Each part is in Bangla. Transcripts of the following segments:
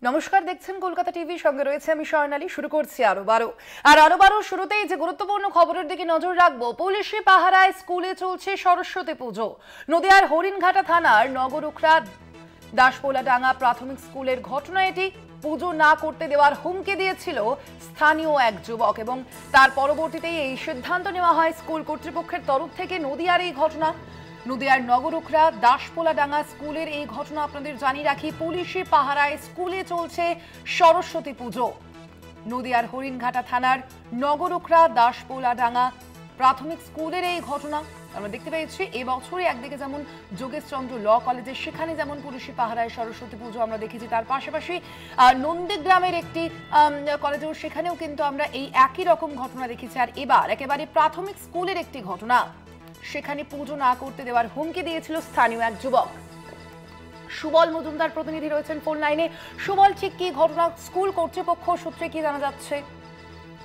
নমস্কার, দেখছেন কলকাতা টিভি, সঙ্গে রয়েছে আমি স্বর্ণালী। শুরু করছি আরো বারো। শুরুতেই যে গুরুত্বপূর্ণ খবরের দিকে নজর রাখবো। পুলিশি পাহারায় স্কুলে চলছে সরস্বতী পুজো। নদিয়ার হরিণঘাটা থানার নগরুখরা দাসপোলাডাঙ্গা প্রাথমিক স্কুলের ঘটনা এটি। পুজো না করতে দেওয়ার হুমকি দিয়েছিল স্থানীয় এক যুবক এবং তার পরবর্তীতেই এই সিদ্ধান্ত নেওয়া হয় স্কুল কর্তৃপক্ষের তরফ থেকে। নদিয়ার এই ঘটনা, নদিয়ার নগরুখরা দাসপোলাডাঙ্গা স্কুলের এই ঘটনা আপনাদের জানিয়ে রাখি। পুলিশি পাহারায় স্কুলে চলছে সরস্বতী পুজো। নদিয়ার হরিণঘাটা থানার নগরুখরা দাসপোলাডাঙ্গা প্রাথমিক স্কুলের এই ঘটনা আমরা দেখতে পেয়েছি। এবছরই একদিকে যেমন যোগেশচন্দ্র ল কলেজে, সেখানে যেমন পুলিশি পাহারায় সরস্বতী পুজো আমরা দেখেছি, তার পাশাপাশি নন্দীগ্রামের একটি কলেজেও সেখানেও কিন্তু আমরা এই একই রকম ঘটনা দেখেছি। আর এবার একেবারে প্রাথমিক স্কুলের একটি ঘটনা, সেখানে পুজো না করতে দেওয়ার হুমকি দিয়েছিল স্থানীয় এক যুবক। সুবল মজুমদার প্রতিনিধি রয়েছেন ফোন লাইনে। সুবল, ঠিক কি ঘটনা, স্কুল কর্তৃপক্ষ সূত্রে কি জানা যাচ্ছে?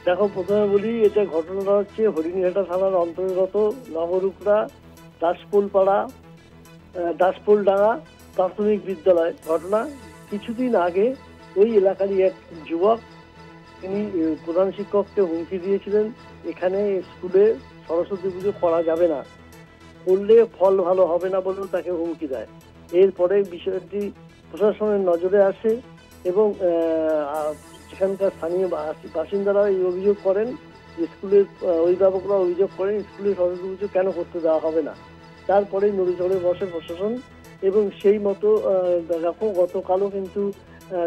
দেখো, প্রথমে বলি, এটা ঘটনাটা হচ্ছে হরিণঘাটা থানার অন্তর্গত নগরুখরা দাসপোলডাঙ্গা প্রাথমিক বিদ্যালয়। ঘটনা কিছুদিন আগে ওই এলাকারই এক যুবক, তিনি প্রধান শিক্ষককে হুমকি দিয়েছিলেন, এখানে স্কুলে সরস্বতী পুজো করা যাবে না, করলে ফল ভালো হবে না বলেও তাকে হুমকি দেয়। এরপরে বিষয়টি প্রশাসনের নজরে আসে এবং সেখানকার স্থানীয় বাসিন্দারা এই অভিযোগ করেন, স্কুলের অভিভাবকরা অভিযোগ করেন স্কুলে সরস্বতী পুজো কেন করতে দেওয়া হবে না। তারপরেই নড়ে বসে প্রশাসন এবং সেই মতো দেখো, গতকালও কিন্তু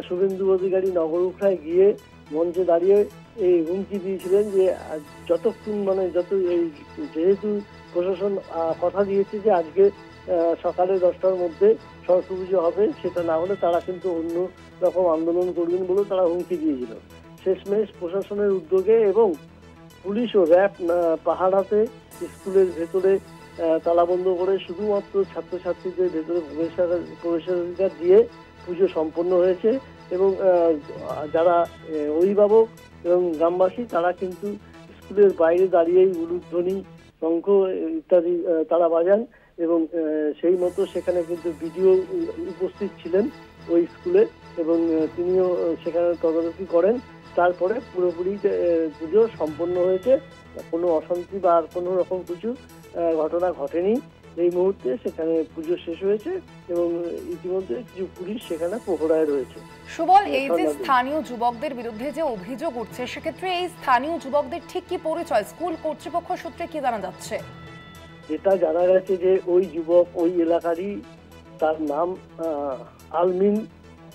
শুভেন্দু অধিকারী নগরুখরায় গিয়ে মঞ্চে দাঁড়িয়ে এই হুমকি দিয়েছিলেন যে যতক্ষণ যেহেতু প্রশাসন কথা দিয়েছে যে আজকে সকালে 10টার মধ্যে সরস্বতী পুজো হবে, সেটা না হলে তারা কিন্তু অন্য রকম আন্দোলন করবেন বলে তারা হুমকি দিয়েছিল। শেষমেশ প্রশাসনের উদ্যোগে এবং পুলিশ ও র্যাব পাহারাতে স্কুলের ভেতরে তালাবন্ধ করে শুধুমাত্র ছাত্রছাত্রীদের ভেতরে প্রবেশাধিকার দিয়ে পুজো সম্পন্ন হয়েছে এবং যারা অভিভাবক এবং গ্রামবাসী তারা কিন্তু স্কুলের বাইরে দাঁড়িয়েই উলুধ্বনি, শঙ্খ ইত্যাদি তারা বাজান এবং সেই মতো সেখানে কিন্তু বিডিও উপস্থিত ছিলেন ওই স্কুলে এবং তিনিও সেখানে তদারকি করেন। তারপরে পুরোপুরি পুজো সম্পন্ন হয়েছে, কোনো অশান্তি বা আর কোনো রকম কিছু ঘটনা ঘটেনি। এই মুহূর্তে সেখানে পুজো শেষ হয়েছে এবং ইতিমধ্যে কিছু পুলিশ সেখানে প্রহরায় রয়েছে। সুবল, এই যে স্থানীয় যুবকদের বিরুদ্ধে যে অভিযোগ উঠছে, সেক্ষেত্রে এই স্থানীয় যুবকদের ঠিক কি পরিচয়, স্কুল কর্তৃপক্ষ সূত্রে কি জানা যাচ্ছে? যেটা জানা গেছে যে ওই যুবক ওই এলাকারই, তার নাম আলমিন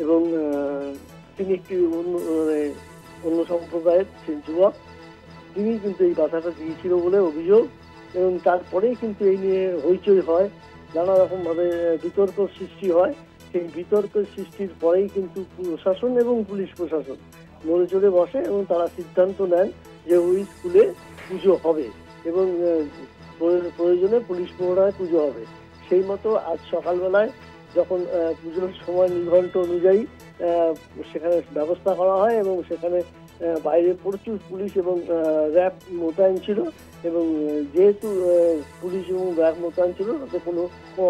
এবং তিনি একটি অন্য সম্প্রদায়ের যুবক। তিনি কিন্তু এই বাধাটা দিয়েছিল বলে অভিযোগ এবং তারপরেই কিন্তু এই নিয়ে হইচই হয়, নানা রকম ভাবে বিতর্ক সৃষ্টি হয়। সেই বিতর্কের সৃষ্টির পরেই কিন্তু প্রশাসন এবং পুলিশ প্রশাসন নড়ে চড়ে বসে এবং তারা সিদ্ধান্ত নেন যে ওই স্কুলে পুজো হবে এবং প্রয়োজনে পুলিশ প্রহরায় পুজো হবে। সেই মতো আজ সকালবেলায় যখন পুজোর সময় নির্ঘণ্ট অনুযায়ী সেখানে ব্যবস্থা করা হয় এবং সেখানে বাইরে প্রচুর পুলিশ এবং র্যাব মোতায়েন ছিল এবং যেহেতু পুলিশ এবং র্যাব মোতায়েন ছিল, তাতে কোনো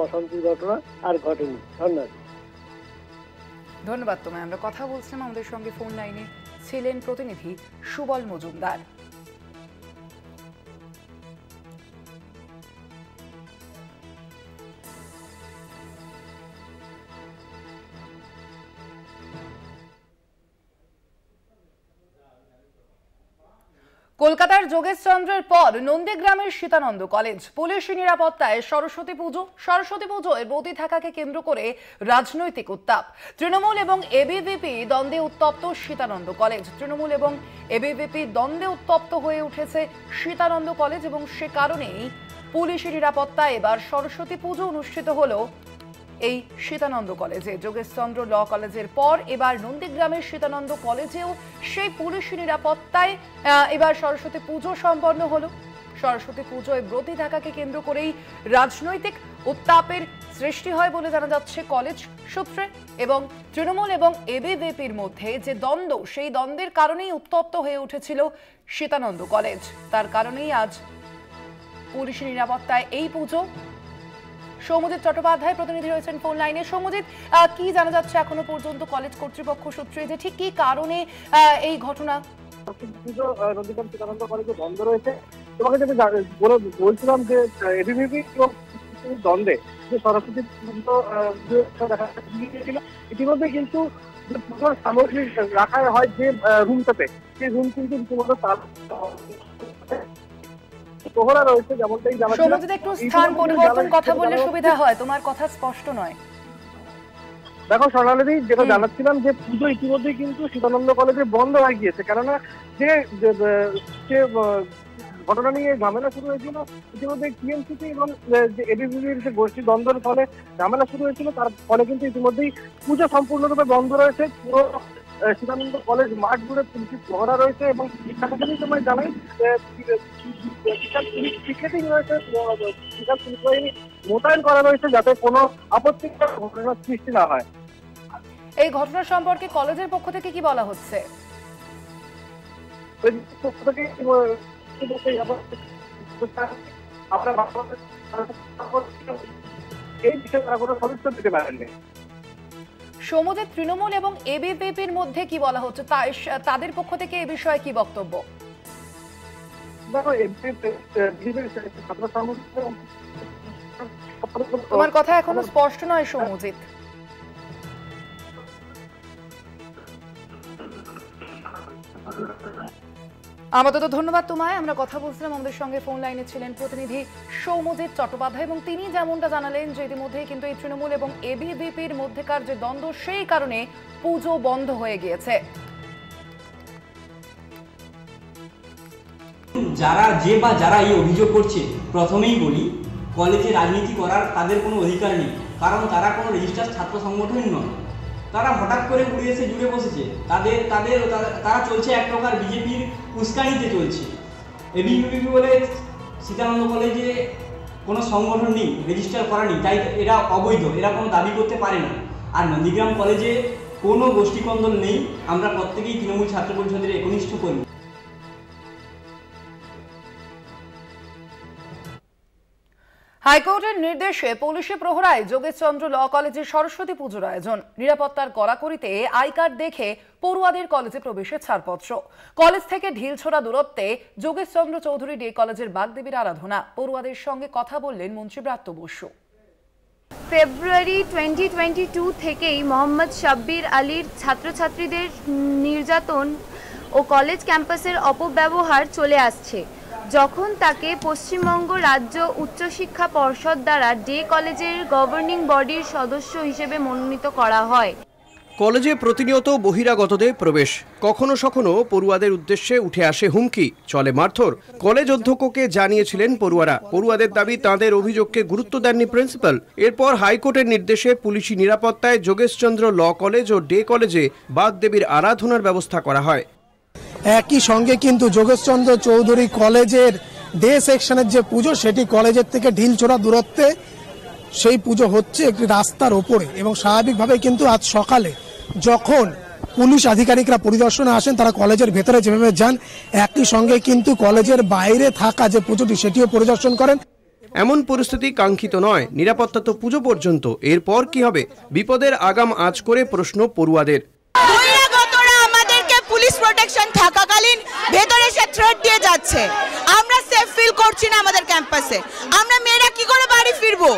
অশান্তির ঘটনা আর ঘটেনি। ধন্যবাদ তোমায়। আমরা কথা বলছিলাম, আমাদের সঙ্গে ফোন লাইনে ছিলেন প্রতিনিধি সুবল মজুমদার। কলকাতার যোগেশচন্দ্রের পর নন্দীগ্রামের সীতানন্দ কলেজ। পুলিশি নিরাপত্তায় সরস্বতী পুজো এর বতি থাকাকে কেন্দ্র করে রাজনৈতিক উত্তাপ। তৃণমূল এবং এবিভিপি দ্বন্দ্বে উত্তপ্ত সীতানন্দ কলেজ। তৃণমূল এবং এবিভিপি দ্বন্দ্বে উত্তপ্ত হয়ে উঠেছে সীতানন্দ কলেজ এবং সে কারণেই পুলিশি নিরাপত্তায় এবার সরস্বতী পুজো অনুষ্ঠিত হলো এই সীতানন্দ কলেজে। যোগেশচন্দ্র ল কলেজের পর এবার নন্দীগ্রামের সীতানন্দ কলেজেও সেই পুলিশি নিরাপত্তায় এবার সরস্বতী পুজো সম্পন্ন হলো। সরস্বতী পুজোয় ব্রতী থাকাকে কেন্দ্র করেই রাজনৈতিক উত্তাপের সৃষ্টি হয় বলে জানা যাচ্ছে কলেজ সূত্রে এবং তৃণমূল এবং এবিভিপির মধ্যে যে দ্বন্দ্ব, সেই দ্বন্দ্বের কারণেই উত্তপ্ত হয়ে উঠেছিল সীতানন্দ কলেজ। তার কারণেই আজ পুলিশি নিরাপত্তায় এই পুজো সৌম্যজিৎ চট্টোপাধ্যায় প্রতিনিধি রয়েছেন ফোন লাইনে। সৌম্যজিৎ, কি জানা যাচ্ছে এখনো পর্যন্ত কলেজ কর্তৃপক্ষ সূত্রে যে ঠিক কি কারণে এই ঘটনা? নন্দীগ্রাম চিদানন্দ কলেজে বন্ধ রয়েছে। তোমাকে যেটা বলছিলাম যে এবিভিপি দ্বন্দ্বে যে সরস্বতী পুজো দেখা গিয়েছিল, ইতিমধ্যে কিন্তু পুজোর সামগ্রী রাখা হয় যে রুমটাতে, সেই রুম কিন্তু রীতিমতো প্রহরা রয়েছে। যেমনটাই জানা সৌম্যজিৎ, একটু স্থান পরিবর্তন কথা বললে সুবিধা হয়, তোমার কথা স্পষ্ট নয়। দেখো স্বর্ণালী, যেটা জানাচ্ছিলাম যে পুজো ইতিমধ্যেই কিন্তু চিদানন্দ কলেজে বন্ধ হয়ে গিয়েছে, কেননা যে ঘটনা নিয়ে ঝামেলা শুরু হয়েছিল ইতিমধ্যে টিএমসিপি এবং যে এবিভিপির যে গোষ্ঠী দ্বন্দ্বের ফলে ঝামেলা শুরু হয়েছিল, তার ফলে কিন্তু ইতিমধ্যেই পুজো সম্পূর্ণরূপে বন্ধ রয়েছে। পুরো চিদানন্দ কলেজ মাঠ জুড়ে পুলিশের প্রহরা রয়েছে এবং শিক্ষার্থীদের সময় জানাই পিকেটিং রয়েছে, পুলিশ বাহিনী মোতায়েন করা রয়েছে যাতে কোনো আপত্তিকর ঘটনার সৃষ্টি না হয়। এই ঘটনা সম্পর্কে কলেজের পক্ষ থেকে কি বলা হচ্ছে? সৌম্যজিৎ, তৃণমূল এবং এবিভিপির মধ্যে কি বলা হচ্ছে, তাদের পক্ষ থেকে এ বিষয়ে কি বক্তব্য? তোমার কথা এখনো স্পষ্ট নয় সৌম্যজিৎ। আপাতত ধন্যবাদ তোমায়। আমরা কথা বলছিলাম, আমাদের সঙ্গে ফোন লাইনে ছিলেন প্রতিনিধি সৌম্যজিৎ চট্টোপাধ্যায় এবং তিনি যেমনটা জানালেন যে ইতিমধ্যে কিন্তু এই তৃণমূল এবং এবিভিপির মধ্যেকার যে দ্বন্দ্ব, সেই কারণে পুজো বন্ধ হয়ে গিয়েছে। যারা এই অভিযোগ করছে, প্রথমেই বলি কলেজে রাজনীতি করার তাদের কোনো অধিকার নেই, কারণ তারা কোনো রেজিস্টার্ড ছাত্র সংগঠন নয়। তারা হঠাৎ করে উড়ে এসে জুড়ে বসেছে, তারা চলছে এক প্রকার বিজেপির উস্কানিতে চলছে। এবিভিপি বলে চিদানন্দ কলেজে কোনো সংগঠন নেই, রেজিস্টার করা নেই, তাই এরা অবৈধ, এরা কোনো দাবি করতে পারে না। আর নন্দীগ্রাম কলেজে কোনো গোষ্ঠীকন্দল নেই, আমরা প্রত্যেকেই তৃণমূল ছাত্র পরিষদের একনিষ্ঠ কর্মী। হাইকোর্টের নির্দেশে পুলিশি প্রহরায় যোগেশচন্দ্র ল কলেজে সরস্বতী পুজোর আয়োজন। নিরাপত্তার কড়াকড়িতে আই কার্ড দেখে পড়ুয়াদের কলেজে প্রবেশের ছাড়পত্র। কলেজ থেকে ঢিলছোড়া দূরত্বে যোগেশচন্দ্র চৌধুরী ডে কলেজের বাগদেবীর আরাধনা। পড়ুয়াদের সঙ্গে কথা বললেন মন্ত্রী ব্রাত্য বসু। ফেব্রুয়ারি 2022 থেকেই মোহাম্মদ শাব্বির আলীর ছাত্রছাত্রীদের নির্যাতন ও কলেজ ক্যাম্পাসের অপব্যবহার চলে আসছে। যখন তাকে পশ্চিমবঙ্গ রাজ্য উচ্চশিক্ষা পর্ষদ দ্বারা ডে কলেজের গভর্নিং বডির সদস্য হিসেবে মনোনীত করা হয়। কলেজে প্রতিনিয়ত বহিরাগতদের প্রবেশ, কখনো সখনো পড়ুয়াদের উদ্দেশ্যে উঠে আসে হুমকি, চলে মারধর। কলেজ অধ্যক্ষকে জানিয়েছিলেন পড়ুয়ারা। পড়ুয়াদের দাবি তাঁদের অভিযোগকে গুরুত্ব দেননি প্রিন্সিপাল। এরপর হাইকোর্টের নির্দেশে পুলিশি নিরাপত্তায় যোগেশচন্দ্র ল কলেজ ও ডে কলেজে বাগদেবীর আরাধনার ব্যবস্থা করা হয়। একই সঙ্গে কিন্তু যোগেশচন্দ্র চৌধুরী কলেজের ডে সেকশনের যে পুজো, সেটি কলেজের থেকে ঢিলছোড়া দূরত্বে সেই পুজো হচ্ছে একটি রাস্তার ওপরে। এবং স্বাভাবিকভাবে কিন্তু আজ সকালে যখন পুলিশ আধিকারিকরা পরিদর্শনে আসেন, তারা কলেজের ভেতরে যেভাবে যান, একই সঙ্গে কিন্তু কলেজের বাইরে থাকা যে পুজোটি সেটিও পরিদর্শন করেন। এমন পরিস্থিতি কাঙ্ক্ষিত নয়। নিরাপত্তা তো পুজো পর্যন্ত, এরপর কি হবে? বিপদের আগাম আঁচ করে প্রশ্ন পড়ুয়াদের। পুলিশ প্রোটেকশন থাকাকালীন ভেতরে সে থ্রেট দিয়ে যাচ্ছে, আমরা সেফ ফিল করছি না আমাদের ক্যাম্পাসে। আমরা মেয়েরা কি করে বাড়ি ফিরবো?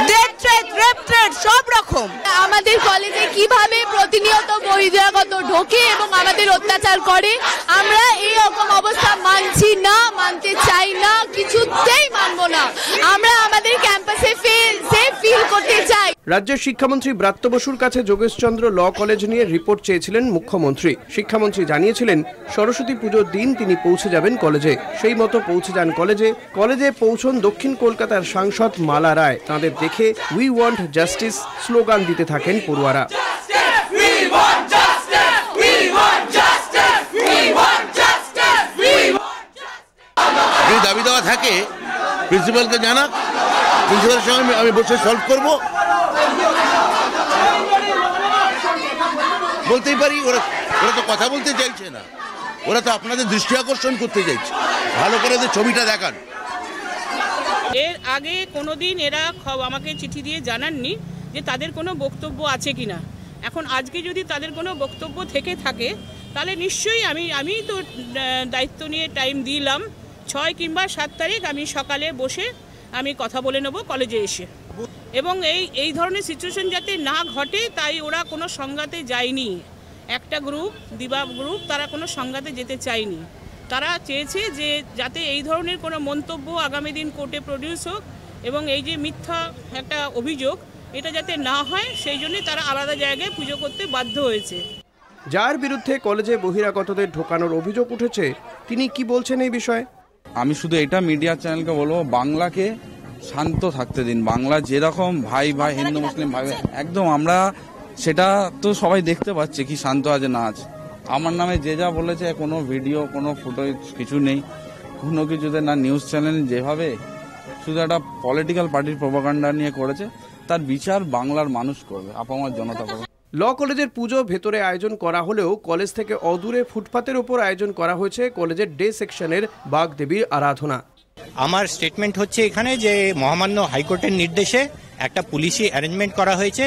ডেথ থ্রেট, রেপ থ্রেট, সব রকম। আমাদের কলেজে কিভাবে প্রতিনিয়ত বহিরাগত ঢোকে এবং আমাদের অত্যাচার করে, আমরা এই রকম অবস্থা মানছি না, মানতে চাই না, কিছুতেই মানবো না। আমরা আমাদের ক্যাম্পাসে সেফ ফিল করতে চাই। রাজ্যের শিক্ষামন্ত্রী ব্রাত্য বসুর কাছে যোগেশচন্দ্র ল কলেজ নিয়ে রিপোর্ট চেয়েছিলেন মুখ্যমন্ত্রী। শিক্ষামন্ত্রী জানিয়েছিলেন সরস্বতী পুজোর দিন তিনি পৌঁছে যাবেন কলেজে। সেই মতো পৌঁছে যান কলেজে পৌঁছন দক্ষিণ কলকাতার সাংসদ মালা রায়। তাঁদের দেখে উই ওয়ান্ট জাস্টিস স্লোগান দিতে থাকেন পড়ুয়ারা। দাবি দেওয়া থাকে প্রিন্সিপালকে জানা, প্রিন্সিপালের সঙ্গে আমি বসে সলভ করবো, বলতেই পারি। ওরা তো কথা বলতে চাইছে না, ওরা তো আপনাদের দৃষ্টি আকর্ষণ করতে চাইছে। ভালো করে ছবিটা দেখান। এর আগে কোনোদিন এরা আমাকে চিঠি দিয়ে জানাননি যে তাদের কোনো বক্তব্য আছে কিনা। এখন আজকে যদি তাদের কোনো বক্তব্য থেকে থাকে তাহলে নিশ্চয়ই আমি তো দায়িত্ব নিয়ে টাইম দিলাম 6 কিংবা 7 তারিখ আমি সকালে বসে আমি কথা বলে নেব কলেজে এসে, এবং এই ধরনের সিচুয়েশন যাতে না ঘটে তাই ওরা কোনো সংঘাতে যায়নি। একটা গ্রুপ, দিবা গ্রুপ, তারা কোনো সংঘাতে যেতে চায়নি। তারা চেয়েছে যে যাতে এই ধরনের কোনো মন্তব্য আগামী দিন কোর্টে প্রডিউস হোক এবং এই যে মিথ্যা একটা অভিযোগ এটা যাতে না হয়, সেই জন্যই তারা আলাদা জায়গায় পুজো করতে বাধ্য হয়েছে। যার বিরুদ্ধে কলেজে বহিরাগতদের ঢোকানোর অভিযোগ উঠেছে তিনি কি বলছেন এই বিষয়ে? আমি শুধু এটা মিডিয়া চ্যানেলকে বলবো, বাংলাকে শান্ত থাকতে দিন। বাংলা যেরকম ভাই ভাই হিন্দু মুসলিম ভাই একদম, আমরা সেটা তো সবাই দেখতে পাচ্ছে কি শান্ত আছে না আছে। আমার নামে যে যা বলেছে, কোনো ভিডিও কোনো ফুটো কিছু নেই, কোনো কিছুতে না নিউজ চ্যানেল, যেভাবে শুধু একটা পলিটিক্যাল পার্টির প্রোপাগান্ডা নিয়ে করেছে তার বিচার বাংলার মানুষ করবে, আপামর জনতা করবে। ল কলেজের পুজো ভেতরে আয়োজন করা হলেও কলেজ থেকে অদূরে ফুটপাতের ওপর আয়োজন করা হয়েছে কলেজের ডে সেকশনের বাগদেবীর আরাধনা। আমার স্টেটমেন্ট হচ্ছে এখানে যে মহামান্য হাইকোর্টের নির্দেশে একটা পুলিশি অ্যারেঞ্জমেন্ট করা হয়েছে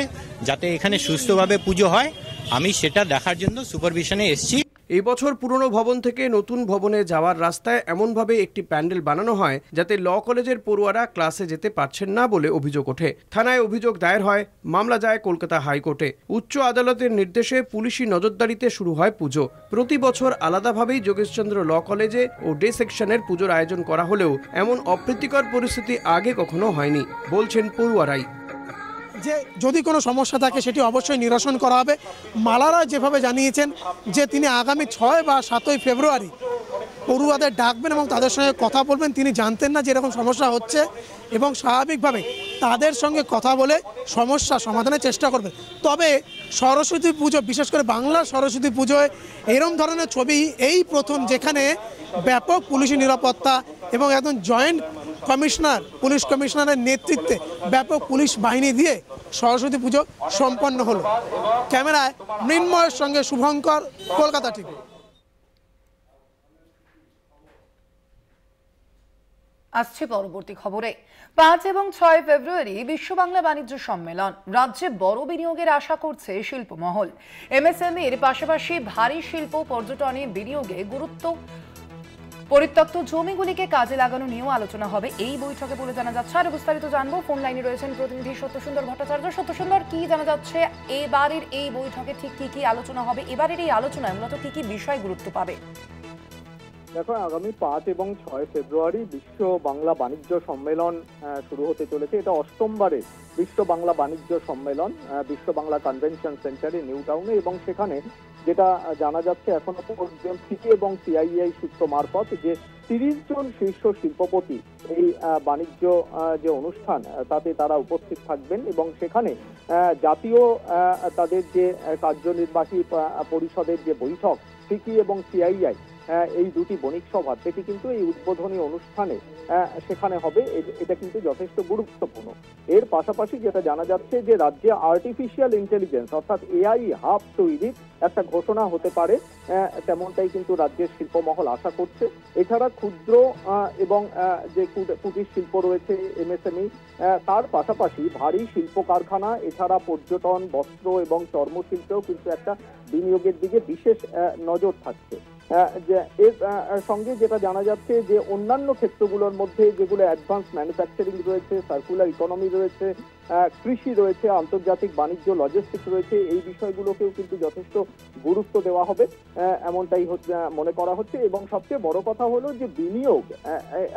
যাতে এখানে সুস্থভাবে পুজো হয়। আমি সেটা দেখার জন্য সুপারভিশনে এসেছি। এই বছর পুরনো ভবন থেকে নতুন ভবনে যাওয়ার রাস্তায় এমনভাবে একটি প্যান্ডেল বানানো হয় যাতে ল কলেজের পড়ুয়ারা ক্লাসে যেতে পারছেন না বলে অভিযোগ ওঠে। থানায় অভিযোগ দায়ের হয়, মামলা যায় কলকাতা হাইকোর্টে। উচ্চ আদালতের নির্দেশে পুলিশি নজরদারিতে শুরু হয় পুজো। প্রতি বছর আলাদাভাবেই যোগেশচন্দ্র ল কলেজে ও ডে সেকশনের পুজোর আয়োজন করা হলেও এমন অপ্রীতিকর পরিস্থিতি আগে কখনো হয়নি বলছেন পড়ুয়ারাই। যে যদি কোনো সমস্যা থাকে সেটি অবশ্যই নিরসন করা হবে। মালারা যেভাবে জানিয়েছেন যে তিনি আগামী 6 বা 7 ফেব্রুয়ারি পড়ুয়াদের ডাকবেন এবং তাদের সঙ্গে কথা বলবেন, তিনি জানতেন না যে এরকম সমস্যা হচ্ছে এবং স্বাভাবিকভাবে তাদের সঙ্গে কথা বলে সমস্যা সমাধানের চেষ্টা করবেন। তবে সরস্বতী পুজো, বিশেষ করে বাংলার সরস্বতী পুজোয় এরকম ধরনের ছবি এই প্রথম, যেখানে ব্যাপক পুলিশি নিরাপত্তা এবং একজন জয়েন্ট কমিশনার, পুলিশ কমিশনারের নেতৃত্বে ব্যাপক পুলিশ বাহিনী দিয়ে সরস্বতী পুজো সম্পন্ন হলো। ক্যামেরায় মৃন্ময়ের সঙ্গে শুভঙ্কর, কলকাতা টিভি। আসছে পরবর্তী খবরে। 5 এবং 6 ফেব্রুয়ারি বিশ্ব বাংলা বাণিজ্য সম্মেলন। রাজ্যে বড় বিনিয়োগের আশা করছে শিল্প মহল। এমএসএমইর পাশাপাশি ভারী শিল্প পর্যটনে বিনিয়োগে গুরুত্ব, পরিত্যক্ত জমিগুলিকে কাজে লাগানো নিয়েও আলোচনা হবে এই বৈঠকে বলে জানা যাচ্ছে। আর বিস্তারিত জানবো, ফোন লাইনে রয়েছেন প্রতিনিধি সত্যসুন্দর ভট্টাচার্য। সত্যসুন্দর, কি জানা যাচ্ছে এবারের এই বৈঠকে ঠিক কি কি আলোচনা হবে? এবারের এই আলোচনায় মূলত কি কি বিষয় গুরুত্ব পাবে? দেখো, আগামী 5 এবং 6 ফেব্রুয়ারি বিশ্ব বাংলা বাণিজ্য সম্মেলন শুরু হতে চলেছে। এটা 8মবারের বিশ্ব বাংলা বাণিজ্য সম্মেলন বিশ্ব বাংলা কনভেনশন সেন্টারে নিউ টাউনে, এবং সেখানে যেটা জানা যাচ্ছে এখনো পর্যন্ত সিটি এবং সিআইআই সূত্র মারফত যে 30 জন শীর্ষ শিল্পপতি এই বাণিজ্য যে অনুষ্ঠান তাতে তারা উপস্থিত থাকবেন, এবং সেখানে জাতীয় তাদের যে কার্যনির্বাহী পরিষদের যে বৈঠক সিটি এবং সিআইআই এই দুটি বণিক সভা, সেটি কিন্তু এই উদ্বোধনী অনুষ্ঠানে সেখানে হবে। এটা কিন্তু যথেষ্ট গুরুত্বপূর্ণ। এর পাশাপাশি যেটা জানা যাচ্ছে যে রাজ্যে আর্টিফিশিয়াল ইন্টেলিজেন্স অর্থাৎ এআই হাব তৈরির একটা ঘোষণা হতে পারে, তেমনটাই কিন্তু রাজ্যের শিল্পমহল আশা করছে। এছাড়া ক্ষুদ্র এবং যে কুটির শিল্প রয়েছে এমএসএমই, তার পাশাপাশি ভারী শিল্প কারখানা, এছাড়া পর্যটন, বস্ত্র এবং চর্মশিল্পেও কিন্তু একটা বিনিয়োগের দিকে বিশেষ নজর থাকছে। এর সঙ্গে যেটা জানা যাচ্ছে যে অন্যান্য ক্ষেত্রগুলোর মধ্যে যেগুলো অ্যাডভান্স ম্যানুফ্যাকচারিং রয়েছে, সার্কুলার ইকোনমি রয়েছে, কৃষি রয়েছে, আন্তর্জাতিক বাণিজ্য, লজিস্টিক্স রয়েছে, এই বিষয়গুলোকেও কিন্তু যথেষ্ট গুরুত্ব দেওয়া হবে এমনটাই মনে করা হচ্ছে। এবং সবচেয়ে বড় কথা হলো যে বিনিয়োগ,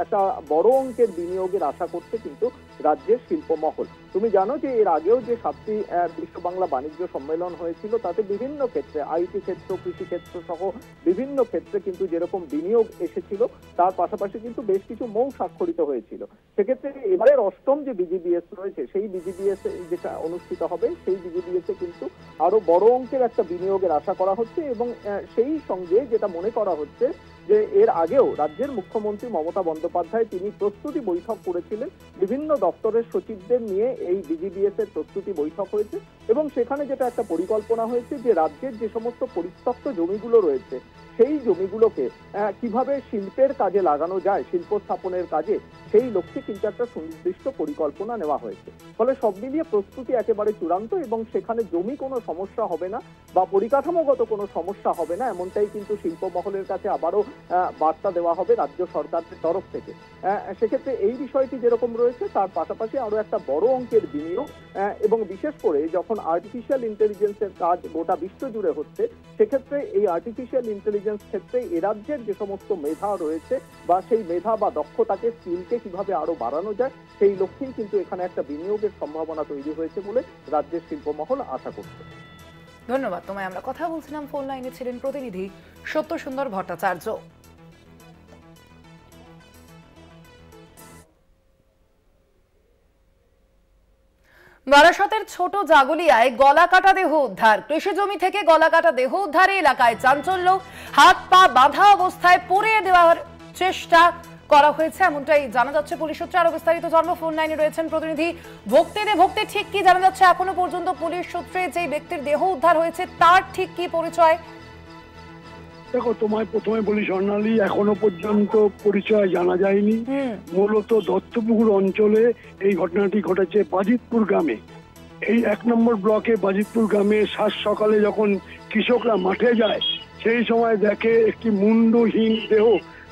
একটা বড় অঙ্কের বিনিয়োগের আশা করছে কিন্তু রাজ্যের শিল্পমহল। তুমি জানো যে এর আগেও যে 7টি বিশ্ব বাংলা বাণিজ্য সম্মেলন হয়েছিল তাতে বিভিন্ন ক্ষেত্রে, আইটি ক্ষেত্র, কৃষি ক্ষেত্র সহ বিভিন্ন ক্ষেত্রে কিন্তু যেরকম বিনিয়োগ এসেছিল তার পাশাপাশি কিন্তু বেশ কিছু মৌ স্বাক্ষরিত হয়েছিল। সেক্ষেত্রে এবারের 8ম যে বিজিবিএস রয়েছে, সেই বিজিবিএস যেটা অনুষ্ঠিত হবে, সেই বিজিবিএস এ কিন্তু আরো বড় অঙ্কের একটা বিনিয়োগের আশা করা হচ্ছে। এবং সেই সঙ্গে যেটা মনে করা হচ্ছে যে এর আগেও রাজ্যের মুখ্যমন্ত্রী মমতা বন্দ্যোপাধ্যায় তিনি প্রস্তুতি বৈঠক করেছিলেন, বিভিন্ন দপ্তরের সচিবদের নিয়ে এই বিজিবিএস এর প্রস্তুতি বৈঠক হয়েছে এবং সেখানে যেটা একটা পরিকল্পনা হয়েছে যে রাজ্যের যে সমস্ত পরিত্যক্ত জমিগুলো রয়েছে সেই জমিগুলোকে কিভাবে শিল্পের কাজে লাগানো যায়, শিল্প স্থাপনের কাজে, সেই লক্ষ্যে কিন্তু একটা সুনির্দিষ্ট পরিকল্পনা নেওয়া হয়েছে। ফলে সব মিলিয়ে প্রস্তুতি একেবারে চূড়ান্ত এবং সেখানে জমি কোনো সমস্যা হবে না বা পরিকাঠামোগত কোনো সমস্যা হবে না, এমনটাই কিন্তু শিল্প মহলের কাছে আবারও বার্তা দেওয়া হবে রাজ্য সরকারের তরফ থেকে। সেক্ষেত্রে এই বিষয়টি যেরকম রয়েছে তার পাশাপাশি আরো একটা বড় অঙ্কের বিনিয়োগ এবং বিশেষ করে যখন আর্টিফিশিয়াল ইন্টেলিজেন্সের কাজ গোটা বিশ্ব জুড়ে হচ্ছে, সেক্ষেত্রে এই আর্টিফিশিয়াল ইন্টেলিজেন্স ক্ষেত্রে এ রাজ্যের যে সমস্ত মেধা রয়েছে বা সেই মেধা বা দক্ষতাকে, স্কিলকে কিভাবে আরো বাড়ানো যায়, সেই লক্ষ্যেই কিন্তু এখানে একটা বিনিয়োগের সম্ভাবনা তৈরি হয়েছে বলে রাজ্যের শিল্পমহল আশা করছে। ধন্যবাদ তোমায়। আমরা কথা বলছিলাম, ফোন লাইনে ছিলেন প্রতিনিধি সত্যসুন্দর ভট্টাচার্য। বারাসতের ছোট জাগুলিয়ায় গলাকাটা দেহ উদ্ধার। কৃষি জমি থেকে গলাকাটা দেহ উদ্ধারে এলাকায় চাঞ্চল্য। হাত পা বাঁধা অবস্থায় পুড়িয়ে দেওয়ার চেষ্টা করা হয়েছে, এমনটাই জানা যাচ্ছে পুলিশ সূত্রে। আরো বিস্তারিত জানবো, ফোন লাইনে রয়েছেন প্রতিনিধি ভক্তি দে। ভক্তি, ঠিক কি জানা যাচ্ছে এখনো পর্যন্ত পুলিশ সূত্রে? যে ব্যক্তির দেহ উদ্ধার হয়েছে তার ঠিক কি পরিচয়? দেখো, তোমায় প্রথমে বলি স্বর্ণালী, এখনো পর্যন্ত পরিচয় জানা যায়নি। মূলত দত্তপুকুর অঞ্চলে এই ঘটনাটি ঘটেছে বাজিতপুর গ্রামে। এই 1 নম্বর ব্লকে বাজিতপুর গ্রামে সাত সকালে যখন কৃষকরা মাঠে যায়, সেই সময় দেখে একটি মুন্ডহীন দেহ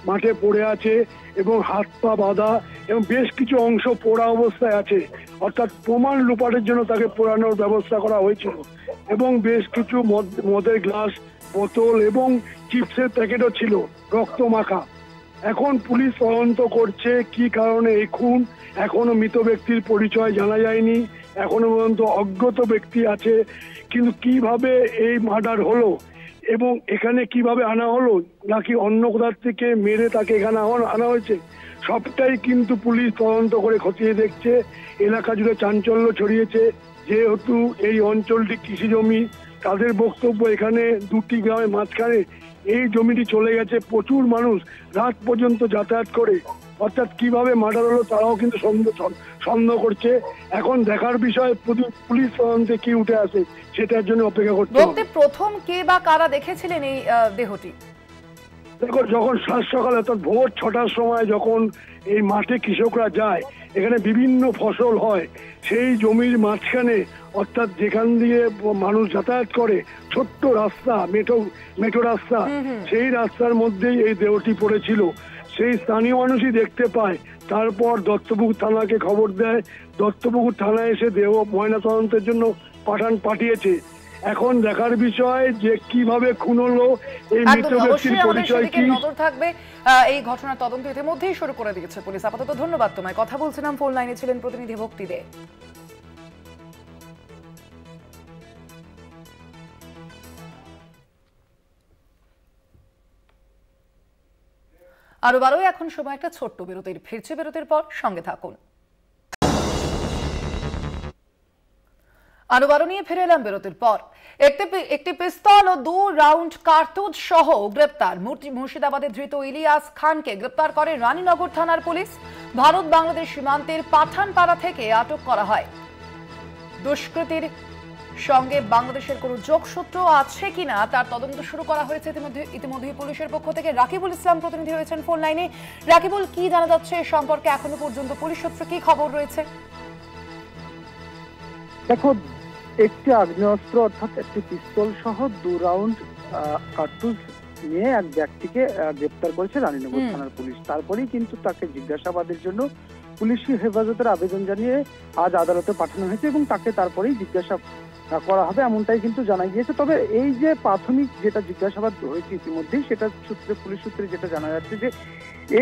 মাঠে পড়ে আছে এবং হাত পা বাঁধা এবং বেশ কিছু অংশ পোড়া অবস্থায় আছে, অর্থাৎ প্রমাণ লুপাটের জন্য তাকে পোড়ানোর ব্যবস্থা করা হয়েছিল। এবং বেশ কিছু মদের গ্লাস, বোতল এবং চিপসের প্যাকেটও ছিল রক্ত মাখা। এখন পুলিশ তদন্ত করছে কি কারণে এই খুন। এখনো মৃত ব্যক্তির পরিচয় জানা যায়নি, এখনো পর্যন্ত অজ্ঞাত ব্যক্তি আছে। কিন্তু কিভাবে এই মার্ডার হলো এবং এখানে কিভাবে আনা হলো, নাকি অন্য কোথার থেকে মেরে তাকে এখানে আনা হয়েছে, সবটাই কিন্তু পুলিশ তদন্ত করে খতিয়ে দেখছে। এলাকা জুড়ে চাঞ্চল্য ছড়িয়েছে, যেহেতু এই অঞ্চলটি কৃষি জমি। তাদের বক্তব্য এখানে দুটি গ্রামের মাঝখানে এই জমিটি চলে গেছে, প্রচুর মানুষ রাত পর্যন্ত যাতায়াত করে। অর্থাৎ কিভাবে মার্ডার হলো তারাও কিন্তু সন্দেহ করছে। এখন দেখার বিষয় পুলিশ তদন্তে কি উঠে আসে, সেটার জন্য অপেক্ষা করতে হবে। প্রথম কে বা কারা দেখেছিলেন এই দেহটি? দেখো, যখন সাত সকালে অর্থাৎ ভোর 6টার সময় যখন এই মাঠে কৃষকরা যায়, এখানে বিভিন্ন ফসল হয়, সেই জমির মাঝখানে অর্থাৎ যেখান দিয়ে মানুষ যাতায়াত করে, ছোট্ট রাস্তা, মেঠো রাস্তা, সেই রাস্তার মধ্যেই এই দেহটি পড়েছিল। সেই স্থানীয় মানুষই দেখতে পায়, তারপর দত্তপুকুর থানাকে খবর দেয়। দত্তপুকুর থানায় এসে দেহ ময়নাতদন্তের জন্য পাঠিয়েছে। এখন দেখার বিষয় যে কিভাবে খুন হলো, এই মৃত ব্যক্তির পরিচয় কি। নজর থাকবে এই ঘটনার তদন্ত ইতিমধ্যেই শুরু করে দিয়েছে পুলিশ। আপাতত ধন্যবাদ তোমায়। কথা বলছিলাম, ফোন লাইনে ছিলেন প্রতিনিধি ভক্তি দে। আরো এখন সময় একটা ছোট্ট বিরতির। ফিরছে বিরতির পর, সঙ্গে থাকুন। আরো নিয়ে ফিরে এলাম বিরতির পর। একটি পিস্তল ও 2 রাউন্ড কার্তুজ সহ গ্রেপ্তার। মুর্শিদাবাদে ধৃত ইলিয়াস খানকে গ্রেপ্তার করে রানীনগর থানার পুলিশ। ভারত বাংলাদেশ সীমান্তের পাঠানপাড়া থেকে আটক করা হয়। দুষ্কৃতির সঙ্গে বাংলাদেশের কোনো যোগসূত্র আছে কিনা তার তদন্ত শুরু করা হয়েছে ইতিমধ্যে পুলিশের পক্ষ থেকে। রাকিবুল ইসলাম প্রতিনিধি রয়েছেন ফোন লাইনে। রাকিবুল, কি জানা যাচ্ছে এ সম্পর্কে? এখনো পর্যন্ত পুলিশ সূত্রে কি খবর রয়েছে? দেখো, একটি আগ্নেয়াস্ত্র অর্থাৎ একটি পিস্তল সহ 2 রাউন্ড কার্তুজ নিয়ে এক ব্যক্তিকে গ্রেপ্তার করেছে রানীনগর থানার পুলিশ। তারপরেই কিন্তু তাকে জিজ্ঞাসাবাদের জন্য পুলিশি হেফাজতের আবেদন জানিয়ে আজ আদালতে পাঠানো হয়েছে এবং তাকে তারপরেই জিজ্ঞাসা করা হবে, এমনটাই কিন্তু জানা গিয়েছে। তবে এই যে প্রাথমিক যেটা জিজ্ঞাসাবাদ হয়েছে ইতিমধ্যেই, সেটা সূত্রে, পুলিশ সূত্রে যেটা জানা যাচ্ছে যে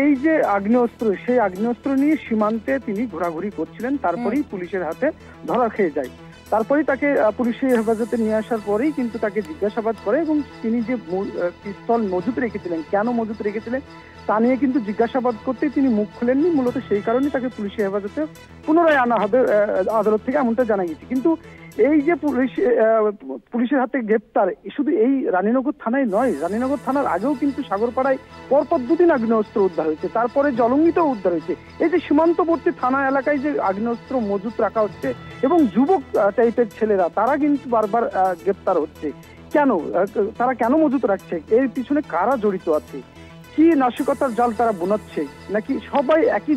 এই যে আগ্নেয়াস্ত্র, সেই আগ্নেয়াস্ত্র নিয়ে সীমান্তে তিনি ঘোরাঘুরি করছিলেন, তারপরেই পুলিশের হাতে ধরা খেয়ে যায়। তারপরেই তাকে পুলিশের হেফাজতে নিয়ে আসার পরেই কিন্তু তাকে জিজ্ঞাসাবাদ করে এবং তিনি যে পিস্তল মজুত রেখেছিলেন, কেন মজুত রেখেছিলেন তা নিয়ে কিন্তু জিজ্ঞাসাবাদ করতেই তিনি মুখ খুলেননি। মূলত সেই কারণে তাকে পুলিশের হেফাজতে পুনরায় আনা হবে আদালত থেকে, এমনটা জানা গেছে। কিন্তু এই যে পুলিশের হাতে গ্রেপ্তার শুধু এই রানীনগর থানায় নয়, রানীনগর থানার আগেও কিন্তু সাগরপাড়ায় পরপর দুদিন আগ্নেয়াস্ত্র উদ্ধার হয়েছে, তারপরে জলঙ্গিতেও উদ্ধার হয়েছে। এই যে সীমান্তবর্তী থানা এলাকায় যে আগ্নেয়াস্ত্র মজুত রাখা হচ্ছে এবং যুবক টাইপের ছেলেরা তারা কিন্তু বারবার গ্রেপ্তার হচ্ছে, কেন তারা কেন মজুত রাখছে, এর পিছনে কারা জড়িত আছে, কি নাশকতার জাল তারা বোনাচ্ছে, নাকি সবাই একই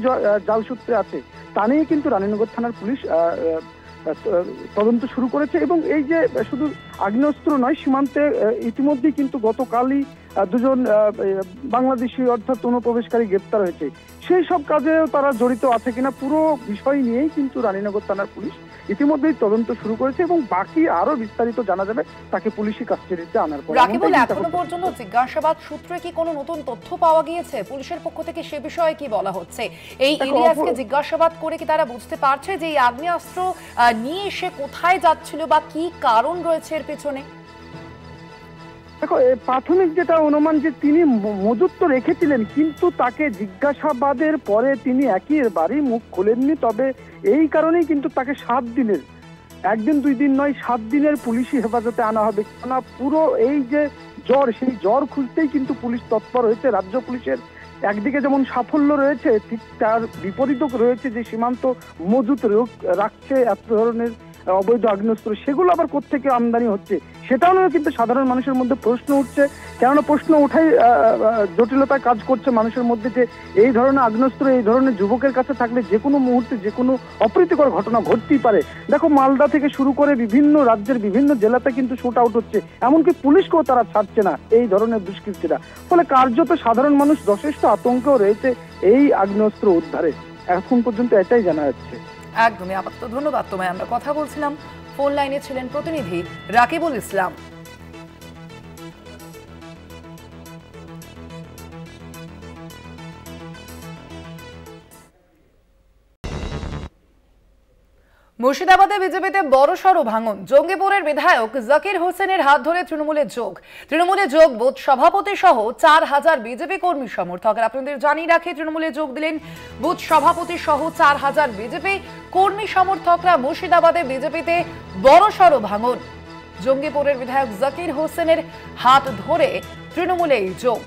জাল সূত্রে আছে, তা নিয়ে কিন্তু রানীনগর থানার পুলিশ তদন্ত শুরু করেছে। এবং এই যে শুধু আগ্নেয়াস্ত্র নয়, সীমান্তে ইতিমধ্যেই কিন্তু গতকালই দুজন বাংলাদেশি অর্থাৎ অনুপ্রবেশকারী গ্রেপ্তার হয়েছে। সেই সব কাজেও তারা জড়িত আছে কিনা পুরো বিষয় নিয়েই কিন্তু রানীনগর থানার পুলিশ ইতিমধ্যেই তদন্ত শুরু করেছে এবং বাকি আরো বিস্তারিত জানা যাবে তাকে পুলিশি কাস্টাডিতে আনার পর। রাকিবুল, এখনো পর্যন্ত জিজ্ঞাসাবাদ সূত্রে কি কোনো নতুন তথ্য পাওয়া গিয়েছে? পুলিশের পক্ষ থেকে সে বিষয়ে কি বলা হচ্ছে? এই ইলিয়াসকে জিজ্ঞাসাবাদ করে কি তারা বুঝতে পারছে যে এই আগ্নেয়াস্ত্র নিয়ে সে কোথায় যাচ্ছিল বা কি কারণ রয়েছে এর পেছনে? দেখো, প্রাথমিক যেটা অনুমান যে তিনি মজুত তো রেখেছিলেন, কিন্তু তাকে জিজ্ঞাসাবাদের পরে তিনি একেবারেই মুখ খোলেননি। তবে এই কারণেই কিন্তু তাকে 7 দিনের, একদিন 2 দিন নয় 7 দিনের পুলিশি হেফাজতে আনা হবে। কেননা পুরো এই যে জ্বর, সেই জ্বর খুঁজতেই কিন্তু পুলিশ তৎপর হয়েছে। রাজ্য পুলিশের একদিকে যেমন সাফল্য রয়েছে, ঠিক তার বিপরীতও রয়েছে যে সীমান্ত মজুত রাখছে এত ধরনের অবৈধ আগ্নেয়াস্ত্র, সেগুলো আবার কোত্থেকে আমদানি হচ্ছে সেটাও নিয়ে কিন্তু সাধারণ মানুষের মধ্যে প্রশ্ন উঠছে। কেননা প্রশ্ন ওঠাই জটিলতা কাজ করছে মানুষের মধ্যে যে এই ধরনের আগ্নেয়াস্ত্র এই ধরনের যুবকের কাছে থাকলে যে কোনো মুহূর্তে যে কোনো অপ্রীতিকর ঘটনা ঘটতেই পারে। দেখো, মালদা থেকে শুরু করে বিভিন্ন রাজ্যের বিভিন্ন জেলাতে কিন্তু শুট আউট হচ্ছে, এমনকি পুলিশকেও তারা ছাড়ছে না এই ধরনের দুষ্কৃতীরা। ফলে কার্যত সাধারণ মানুষ যথেষ্ট আতঙ্কেও রয়েছে এই আগ্নেয়াস্ত্র উদ্ধারে, এখন পর্যন্ত এটাই জানা যাচ্ছে। একদমই। আপাতত ধন্যবাদ তোমায়। আমরা কথা বলছিলাম, ফোন লাইনে ছিলেন প্রতিনিধি রাকিবুল ইসলাম। মুর্শিদাবাদে বিজেপিতে বড়সড় ভাঙন। জঙ্গিপুরের বিধায়ক জাকির হোসেনের হাত ধরে তৃণমূলে যোগ বুথ সভাপতি সহ 4000 বিজেপি কর্মী সমর্থক। আপনাদের জানিয়ে রাখি, তৃণমূলে যোগ দিলেন বুথ সভাপতি সহ 4000 বিজেপি কর্মী সমর্থকরা। মুর্শিদাবাদে বিজেপিতে বড়সড় ভাঙন। জঙ্গিপুরের বিধায়ক জাকির হোসেনের হাত ধরে তৃণমূলে যোগ।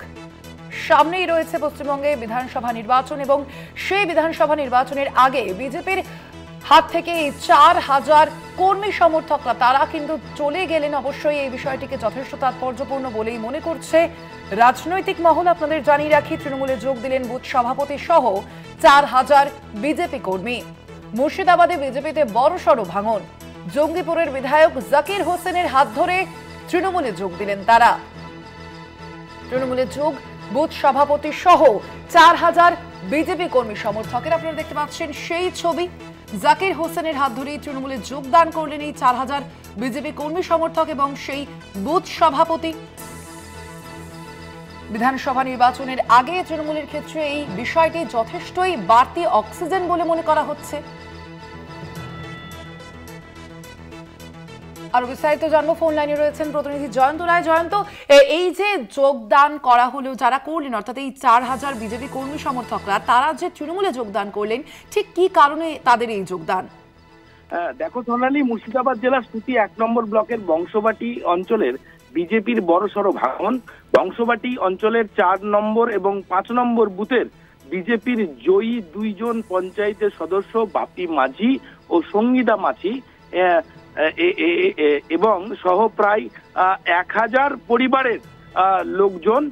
সামনেই রয়েছে পশ্চিমবঙ্গে বিধানসভা নির্বাচন এবং সেই বিধানসভা নির্বাচনের আগে বিজেপির হাত থেকে এই 4000 কর্মী সমর্থকরা তারা কিন্তু চলে গেলেন। অবশ্যই এই বিষয়টিকে যথেষ্ট তাৎপর্যপূর্ণ বলেই মনে করছে রাজনৈতিক মহল। আপনাদের জানিয়ে রাখি, তৃণমূলে যোগ দিলেন বুথ সভাপতি সহ 4000 বিজেপি কর্মী। মুর্শিদাবাদে বিজেপিতে বড়সড় ভাঙন। জঙ্গিপুরের বিধায়ক জাকির হোসেনের হাত ধরে তৃণমূলে যোগ দিলেন তারা। তৃণমূলে যোগ বুথ সভাপতি সহ 4000 বিজেপি কর্মী সমর্থকের। আপনারা দেখতে পাচ্ছেন সেই ছবি। জাকির হোসেনের হাত ধরেই তৃণমূলে যোগদান করলেন এই 4000 বিজেপি কর্মী সমর্থক এবং সেই বুথ সভাপতি। বিধানসভা নির্বাচনের আগে তৃণমূলের ক্ষেত্রে এই বিষয়টি যথেষ্টই বাড়তি অক্সিজেন বলে মনে করা হচ্ছে। আরো বিস্তারিত জানবো, ফোন লাইনে রয়েছেন প্রতিনিধি জয়ন্ত রায়। জয়ন্ত, এই যে যোগদান করা হলো যারা করলেন, অর্থাৎ এই 4000 বিজেপি কর্মী সমর্থকরা তারা যে তৃণমূলে যোগদান করলেন, ঠিক কি কারণে তাদের এই যোগদান? দেখো সোনালী, মুর্শিদাবাদ জেলার সুতি 1 নম্বর ব্লকের বংশবাটি অঞ্চলের বিজেপির বড়সড় ভাঙন। বংশবাটি অঞ্চলের 4 নম্বর এবং 5 নম্বর বুথের বিজেপির জয়ী 2 জন পঞ্চায়েতের সদস্য বাপি মাঝি ও সঙ্গীতা মাঝি এবং সহ প্রায় 1000 পরিবারের লোকজন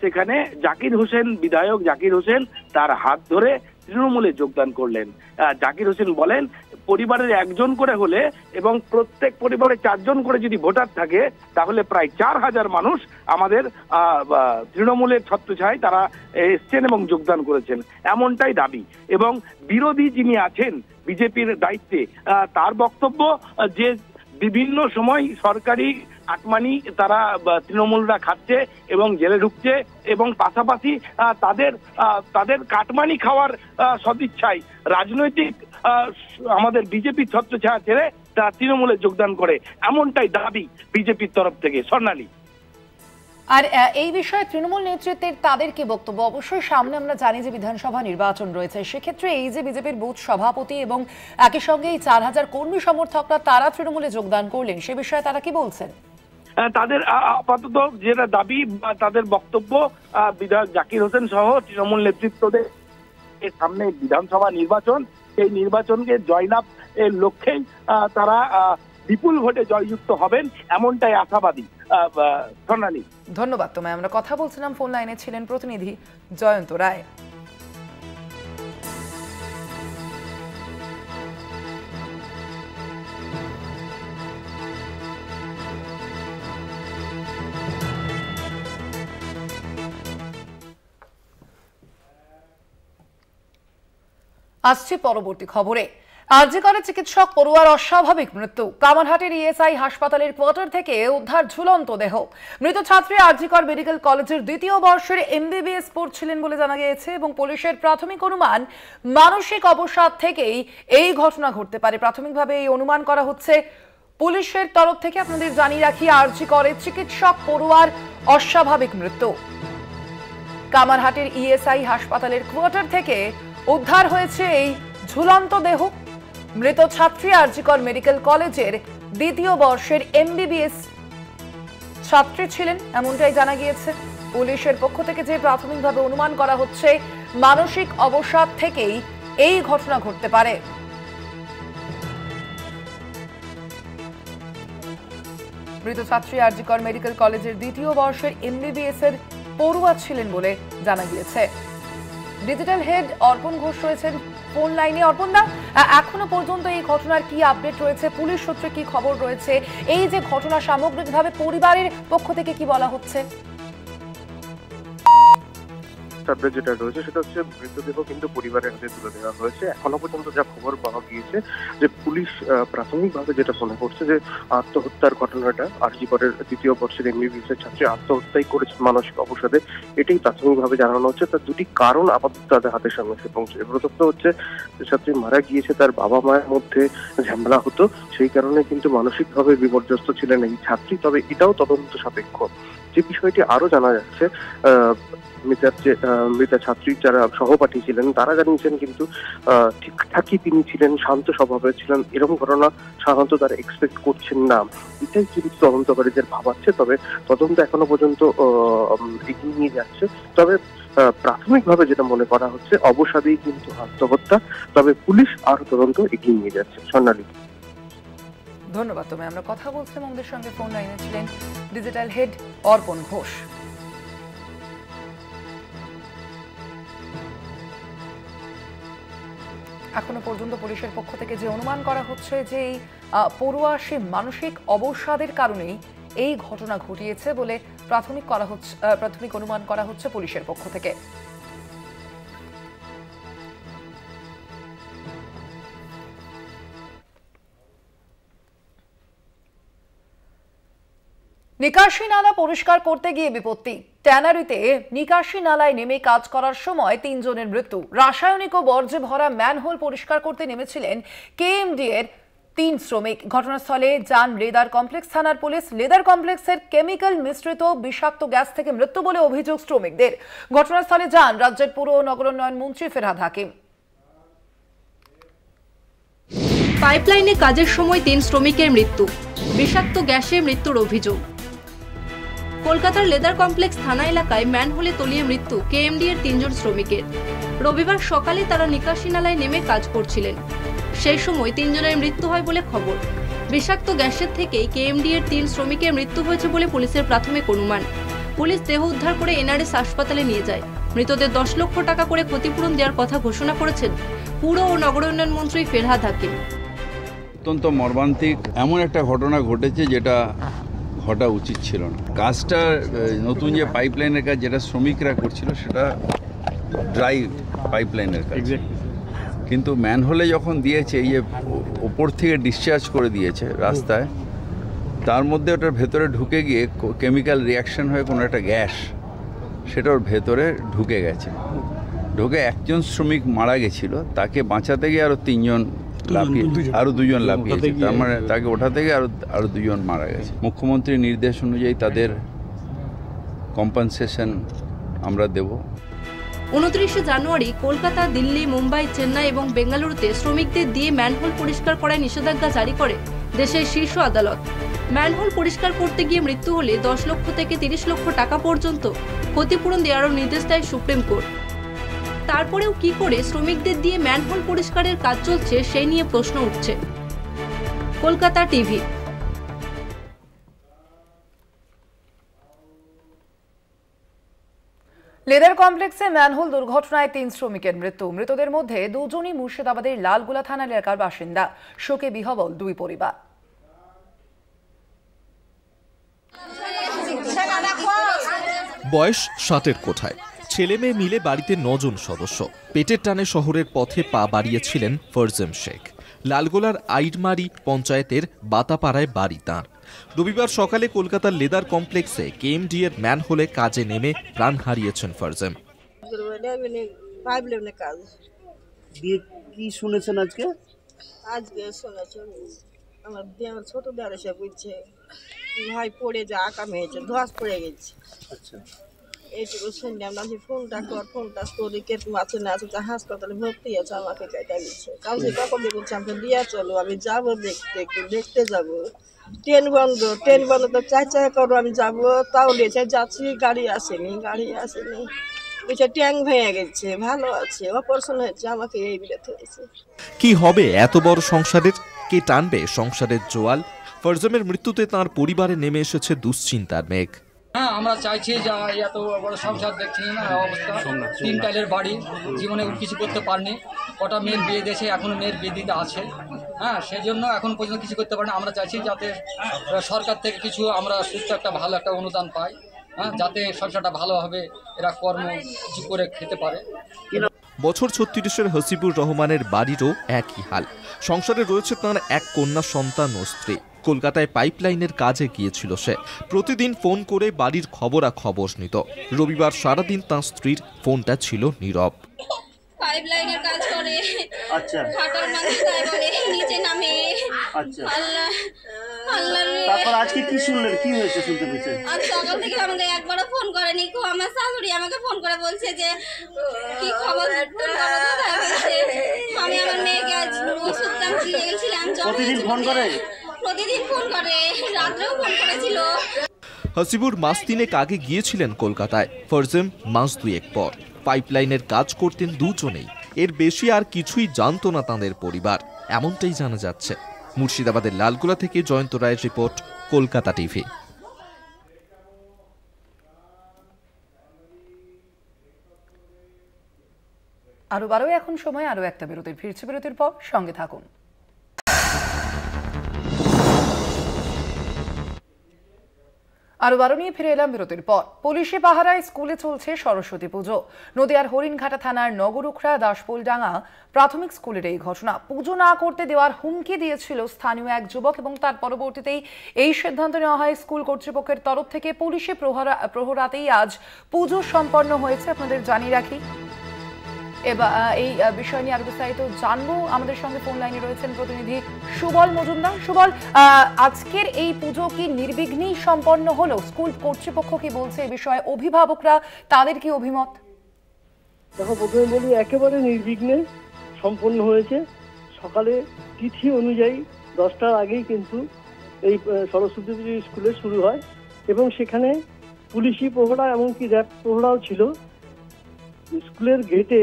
সেখানে জাকির হোসেন, বিধায়ক জাকির হোসেন তার হাত ধরে তৃণমূলে যোগদান করলেন। জাকির হোসেন বলেন, পরিবারের একজন করে হলে এবং প্রত্যেক পরিবারে 4 জন করে যদি ভোটার থাকে তাহলে প্রায় 4000 মানুষ আমাদের তৃণমূলের ছত্রছায়ায় তারা এসছেন এবং যোগদান করেছেন, এমনটাই দাবি। এবং বিরোধী যিনি আছেন বিজেপির দায়িত্বে, তার বক্তব্য যে বিভিন্ন সময় সরকারি কাটমানি তারা তৃণমূলরা খাচ্ছে এবং জেলে ঢুকছে এবং পাশাপাশি তাদের কাটমানি খাওয়ার সদিচ্ছায় রাজনৈতিক আমাদের বিজেপির ছত্রছায়া ছেড়ে তারা তৃণমূলে যোগদান করে, এমনটাই দাবি বিজেপির তরফ থেকে। স্বর্ণালী। আর এই বিষয়ে তৃণমূল নেতৃত্বের তাদের কি বক্তব্য? অবশ্যই সামনে আমরা জানি যে বিধানসভা নির্বাচন রয়েছে, সেক্ষেত্রে এই যে বিজেপির বুথ সভাপতি এবং একই সঙ্গে এই 4000 কর্মী সমর্থকরা তারা তৃণমূলে যোগদান করলেন, সে বিষয়ে তারা কি বলছেন? তাদের আপাতত যেটা দাবি বা তাদের বক্তব্য, বিধায়ক জাকির হোসেন সহ তৃণমূল নেতৃত্বদের সামনে বিধানসভা নির্বাচন, সেই নির্বাচনকে জয়লাভ এর লক্ষ্যেই তারা বিপুল ভোটে জয়যুক্ত হবেন, এমনটাই আশাবাদী সোনালী। ধন্যবাদ তোমায়। আমরা কথা বলছিলাম, ফোন লাইনে ছিলেন প্রতিনিধি জয়ন্ত রায়। আসছে পরবর্তী খবরে। আরজিকরে চিকিৎসক পড়ুয়ার অস্বাভাবিক মৃত্যু। কামারহাটের ইএসআই হাসপাতালের কোয়ার্টার থেকে উদ্ধার ঝুলন্ত দেহ। মৃত ছাত্রী আরজিকর মেডিকেল কলেজের দ্বিতীয় বর্ষের এমবিবিএস পড়ছিলেন বলে জানা গিয়েছে এবং পুলিশের প্রাথমিক অনুমান মানসিক অবসাদ থেকেই এই ঘটনা ঘটতে পারে। প্রাথমিকভাবে এই অনুমান করা হচ্ছে পুলিশের তরফ থেকে। আপনাদের জানিয়ে রাখি, আরজিকরে চিকিৎসক পড়ুয়ার অস্বাভাবিক মৃত্যু। কামারহাটের ইএসআই হাসপাতালের কোয়ার্টার থেকে উদ্ধার হয়েছে এই ঝুলন্ত দেহ। মৃত ছাত্রী আরজিকর মেডিকেল কলেজের দ্বিতীয় বর্ষের এমবিবিএস ছাত্রী ছিলেন, এমনটাই জানা গিয়েছে। পুলিশের পক্ষ থেকে যে প্রাথমিকভাবে অনুমান করা হচ্ছে মানসিক অবসাদ থেকেই এই ঘটনা ঘটতে পারে। মৃত ছাত্রী আরজিকর মেডিকেল কলেজের দ্বিতীয় বর্ষের এমবিবিএস এর পড়ুয়া ছিলেন বলে জানা গিয়েছে। ডিজিটাল হেড অর্পণ ঘোষ রয়েছেন ফোন লাইনে। অর্পণ দা, এখনো পর্যন্ত এই ঘটনার কি আপডেট রয়েছে? পুলিশ সূত্রে কি খবর রয়েছে? এই যে ঘটনা, সামগ্রিকভাবে পরিবারের পক্ষ থেকে কি বলা হচ্ছে? আপডেট যেটা রয়েছে সেটা হচ্ছে মৃতদেহ কিন্তু পরিবারের হাতে তুলে দেওয়া হয়েছে। এখনো পর্যন্ত যা খবর পাওয়া গিয়েছে যে পুলিশ প্রাথমিকভাবে যেটা মনে করছে যে আত্মহত্যার ঘটনাটা আরজিকরের দ্বিতীয় বর্ষের এমবিবিএস এর ছাত্রী আত্মহত্যাই করেছে মানসিক অবসাদে, এটাই প্রাথমিকভাবে জানানো হচ্ছে। তার দুটি কারণ আপাতত তাদের হাতের সামনে এসে পৌঁছেছে। প্রথমত হচ্ছে যে ছাত্রী মারা গিয়েছে, তার বাবা মায়ের মধ্যে ঝামেলা হতো, সেই কারণে কিন্তু মানসিকভাবে বিপর্যস্ত ছিলেন এই ছাত্রী। তবে এটাও তদন্ত সাপেক্ষ। যে বিষয়টি আরো জানা যাচ্ছে, মৃতা ছাত্রীর যারা সহপাঠী ছিলেন তারা জানিয়েছেন কিন্তু ঠিকঠাকই তিনি ছিলেন, শান্ত স্বভাবের ছিলেন। এরকম ঘটনা সাধারণত তারা এক্সপেক্ট করছেন না, এটাই কিন্তু তদন্তকারীদের ভাবাচ্ছে। তবে তদন্ত এখনো পর্যন্ত এগিয়ে নিয়ে যাচ্ছে। তবে প্রাথমিকভাবে যেটা মনে করা হচ্ছে অবসাদেই কিন্তু আত্মহত্যা। তবে পুলিশ আরো তদন্ত এগিয়ে নিয়ে যাচ্ছে। স্বর্ণালী, ধন্যবাদ তোমায়। আমরা কথা বলছিলাম, আমাদের সঙ্গে ফোন লাইনে ছিলেন ডিজিটাল হেড অর্পণ ঘোষ। এখনো পর্যন্ত পুলিশের পক্ষ থেকে যে অনুমান করা হচ্ছে যে এই পড়ুয়া সে মানসিক অবসাদের কারণেই এই ঘটনা ঘটিয়েছে বলে প্রাথমিক অনুমান করা হচ্ছে পুলিশের পক্ষ থেকে। নিকাশি নালা পরিষ্কার করতে গিয়ে বিপত্তি। ট্যানারিতে নিকাশি নালায় নেমে কাজ করার সময় 3 জনের মৃত্যু। রাসায়নিক ও বর্জ্যে ভরা ম্যানহোল পরিষ্কার করতে নেমেছিলেন কেএমডি এর 3 শ্রমিক। ঘটনাস্থলে যান লেদার কমপ্লেক্স থানার পুলিশ। লেদার কমপ্লেক্সের কেমিক্যাল মিশ্রিত বিষাক্ত গ্যাস থেকে মৃত্যু বলে অভিযোগ শ্রমিকদের। ঘটনাস্থলে যান রাজ্যের পুর ও নগরোন্নয়ন মন্ত্রী ফেরহাদ হাকিম। পাইপলাইনে কাজের সময় 3 শ্রমিকের মৃত্যু, বিষাক্ত গ্যাসে মৃত্যুর অভিযোগ। কলকাতার লেদার কমপ্লেক্স থানা এলাকায় ম্যানহোলে তলিয়ে মৃত্যু কেএমডি এর 3 জন শ্রমিকের। রবিবার সকালে তারা নিকাশি নালায় নেমে কাজ করছিলেন, সেই সময় 3 জনের মৃত্যু হয় বলে খবর। বিষাক্ত গ্যাসের থেকেই কেএমডি এর 3 শ্রমিকের মৃত্যু হয়েছে বলে পুলিশের প্রাথমিক অনুমান। পুলিশ দেহ উদ্ধার করে এনআরএস হাসপাতালে নিয়ে যায়। মৃতদের 10 লক্ষ টাকা করে ক্ষতিপূরণ দেওয়ার কথা ঘোষণা করেছেন পুর ও নগরোন্নয়ন মন্ত্রী ফেরহাদ হাকিম। অত্যন্ত মর্মান্তিক এমন একটা ঘটনা ঘটেছে যেটা ঘটা উচিত ছিল না। কাজটা নতুন যে পাইপলাইনের কাজ যেটা শ্রমিকরা করছিল সেটা ড্রাই পাইপলাইনের কাজ, কিন্তু ম্যানহোলে যখন দিয়েছে এই যে ওপর থেকে ডিসচার্জ করে দিয়েছে রাস্তায়, তার মধ্যে ওটার ভেতরে ঢুকে গিয়ে কেমিক্যাল রিয়াকশন হয়ে কোনো একটা গ্যাস সেটা ওর ভেতরে ঢুকে গেছে। ঢুকে একজন শ্রমিক মারা গেছিল, তাকে বাঁচাতে গিয়ে আরও 3 জন আরো 2 জন লাফিয়েছে। তার মানে তাকে ওঠা থেকে আরো 2 জন মারা গেছে। মুখ্যমন্ত্রীর নির্দেশ অনুযায়ী তাদের কম্পেনসেশন আমরা দেব। 29 জানুয়ারি কলকাতা, দিল্লি, মুম্বাই, চেন্নাই এবং বেঙ্গালুরুতে শ্রমিকদের দিয়ে ম্যানহোল পরিষ্কার করার নিষেধাজ্ঞা জারি করে দেশের শীর্ষ আদালত। ম্যানহোল পরিষ্কার করতে গিয়ে মৃত্যু হলে 10 লক্ষ থেকে 30 লক্ষ টাকা পর্যন্ত ক্ষতিপূরণ দেওয়ারও নির্দেশ দেয় সুপ্রিম কোর্ট। তারপরেও কি করে শ্রমিকদের দিয়ে ম্যানহোল পরিষ্কারের কাজ চলছে সেই নিয়ে প্রশ্ন উঠছে। কলকাতা টিভি। লেদার কমপ্লেক্সে ম্যানহোল দুর্ঘটনায় 3 শ্রমিকের মৃত্যু। মৃতদের মধ্যে 2 জনই মুর্শিদাবাদের লালগোলা থানা এলাকার বাসিন্দা। শোকে বিহ্বল 2 পরিবার। বয়স 7-এর কোঠায়, ছেলে মেয়ে মিলে বাড়িতে 9 জন সদস্য। পেটের টানে শহরের পথে পা বাড়িয়েছিলেন ফরজেম শেখ। লালগোলার আইডমারি পঞ্চায়েতের বাতাপাড়ায় বাড়ি তাঁর। রবিবার সকালে কলকাতার লেদার কমপ্লেক্সে কেএমডি এর ম্যানহোলে কাজে নেমে প্রাণ হারিয়েছেন ফরজেম। কি শুনেছেন আজকে? আজকে শুনেছেন আমার ছোট দেওয়ার এসে বুঝছে ভাই পড়ে যা আকাম হয়েছে, ধস পড়ে গেছে। আচ্ছা, এইটুকু শুনলাম। আমি ফোনটা তোর কেরকম আছে না আছে, হাসপাতালে ভর্তি আছে, আমাকে কেটে গেছে। কালকে কখন বলছে আমাকে দিয়া চলো, আমি যাবো দেখতে যাবো। ট্রেন বন্ধ তো চাই করো, আমি যাবো, তাও লেছে যাচ্ছি, গাড়ি আসেনি। বলছে ট্যাঙ্ক ভেঙে গেছে, ভালো আছে, অপারেশন হয়েছে, আমাকে এই বিরত হয়েছে। কি হবে এত বড় সংসারের? কে টানবে সংসারের জোয়াল? ফরজেমের মৃত্যুতে তার পরিবারে নেমে এসেছে দুশ্চিন্তার মেঘ। হ্যাঁ, আমরা চাইছি যে এত বড় সংসার দেখছি না অবস্থা, 3 টাইলের বাড়ি, জীবনে কিছু করতে পারিনি। কটা মেয়ের বিয়ে দিয়েছে, এখনো মেয়ের বিয়ে দিতে আছে। হ্যাঁ, সেই জন্য এখন পর্যন্ত কিছু করতে পারিনি। আমরা চাইছি যাতে সরকার থেকে কিছু আমরা সুস্থ একটা ভালো একটা অনুদান পাই, হ্যাঁ, যাতে সংসারটা ভালোভাবে এরা কর্ম কিছু করে খেতে পারে। বছর 36-এর হসিবুর রহমানের বাড়িরও একই হাল। সংসারে রয়েছে তাঁর এক কন্যা সন্তান ও স্ত্রী। কলকাতায় পাইপলাইনের কাজে গিয়েছিল সে। প্রতিদিন ফোন করে বাড়ির খবরাখবর নিত। রবিবার সারাদিন তাঁর স্ত্রীর ফোনটা ছিল নীরব। পাইপলাইনের কাজ করে। আচ্ছা, খাটার মানুষ তাই বলে নিচে নামে। আচ্ছা, আল্লাহ তারপর আজকে কি শুনলেন? কি হয়েছে শুনতে পেয়েছেন? আজ সকাল থেকে আমাকে একবারও ফোন করেনি। আমার শাশুড়ি আমাকে ফোন করে বলছে যে কি খবর, আমি আমার মেয়েকে আজ ওষুধ দাম দিয়ে গেছিলাম। প্রতিদিন ফোন করে? প্রতিদিন ফোন করে, রাত্রেও ফোন করেছিল। হসিবুর মাস 3 আগে গিয়েছিলেন কলকাতায়, ফরজেম মাস 2 পর। পাইপলাইনের কাজ করতেন দুজনেই। এর বেশি আর কিছুই জানতো না তাদের পরিবার, এমনটাই জানা যাচ্ছে। মুর্শিদাবাদের লালগোলা থেকে জয়ন্ত রায়ের রিপোর্ট, কলকাতা টিভি। আরো এখন সময় আরো একটা বিরতির। ফিরছে বিরতির পর, সঙ্গে থাকুন। আরো নিয়ে ফিরে এলাম বিরতির পর। পুলিশি পাহারায় স্কুলে চলছে সরস্বতী পুজো। নদিয়ার হরিণঘাটা থানার নগরুখরা দাসপোলডাঙ্গা প্রাথমিক স্কুলের এই ঘটনা। পুজো না করতে দেওয়ার হুমকি দিয়েছিল স্থানীয় এক যুবক এবং তার পরবর্তীতেই এই সিদ্ধান্ত নেওয়া হয় স্কুল কর্তৃপক্ষের তরফ থেকে। পুলিশি প্রহরাতেই আজ পুজো সম্পন্ন হয়েছে। আপনাদের জানিয়ে রাখি, এবার এই বিষয় নিয়ে আরো বিস্তারিত জানবো। আমাদের সঙ্গে ফোন লাইনে রয়েছেন প্রতিনিধি সুবল মজুমদার। সুবল, আজকের এই পুজো কি নির্বিঘ্নেই সম্পন্ন হলো? স্কুল কর্তৃপক্ষ কি বলছে এই বিষয়ে? অভিভাবকরা তাদের কি অভিমত? দেখো, প্রথমে বলি একেবারে নির্বিঘ্নে সম্পন্ন হয়েছে। সকালে তিথি অনুযায়ী 10টার আগেই কিন্তু এই সরস্বতী পুজো স্কুলে শুরু হয় এবং সেখানে পুলিশি প্রহরা এমনকি র্যাব প্রহরাও ছিল। স্কুলের গেটে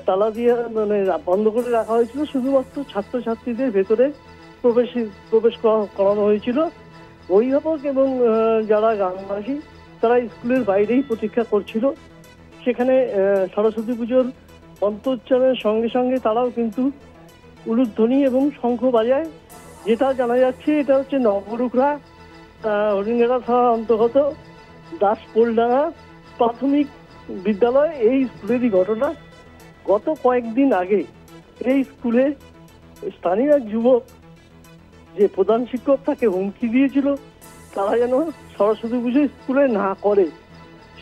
তালা দিয়ে বন্ধ করে রাখা হয়েছিল, শুধুমাত্র ছাত্রছাত্রীদের ভেতরে প্রবেশ করানো হয়েছিল। অভিভাবক এবং যারা গ্রামবাসী তারা স্কুলের বাইরেই প্রতীক্ষা করছিল। সেখানে সরস্বতী পুজোর মন্ত্রোচ্চারণের সঙ্গে সঙ্গে তারাও কিন্তু উলুধ্বনি এবং শঙ্খ বাজায়। যেটা জানা যাচ্ছে এটা হচ্ছে নবরুখরা হরিণঘাটা থানার অন্তর্গত দাসপোলডাঙ্গা প্রাথমিক বিদ্যালয়। এই স্কুলেরই ঘটনা। গত কয়েকদিন আগে এই স্কুলে স্থানীয় এক যুবক, যে প্রধান শিক্ষক, তাকে হুমকি দিয়েছিল তারা যেন সরস্বতী পুজো স্কুলে না করে।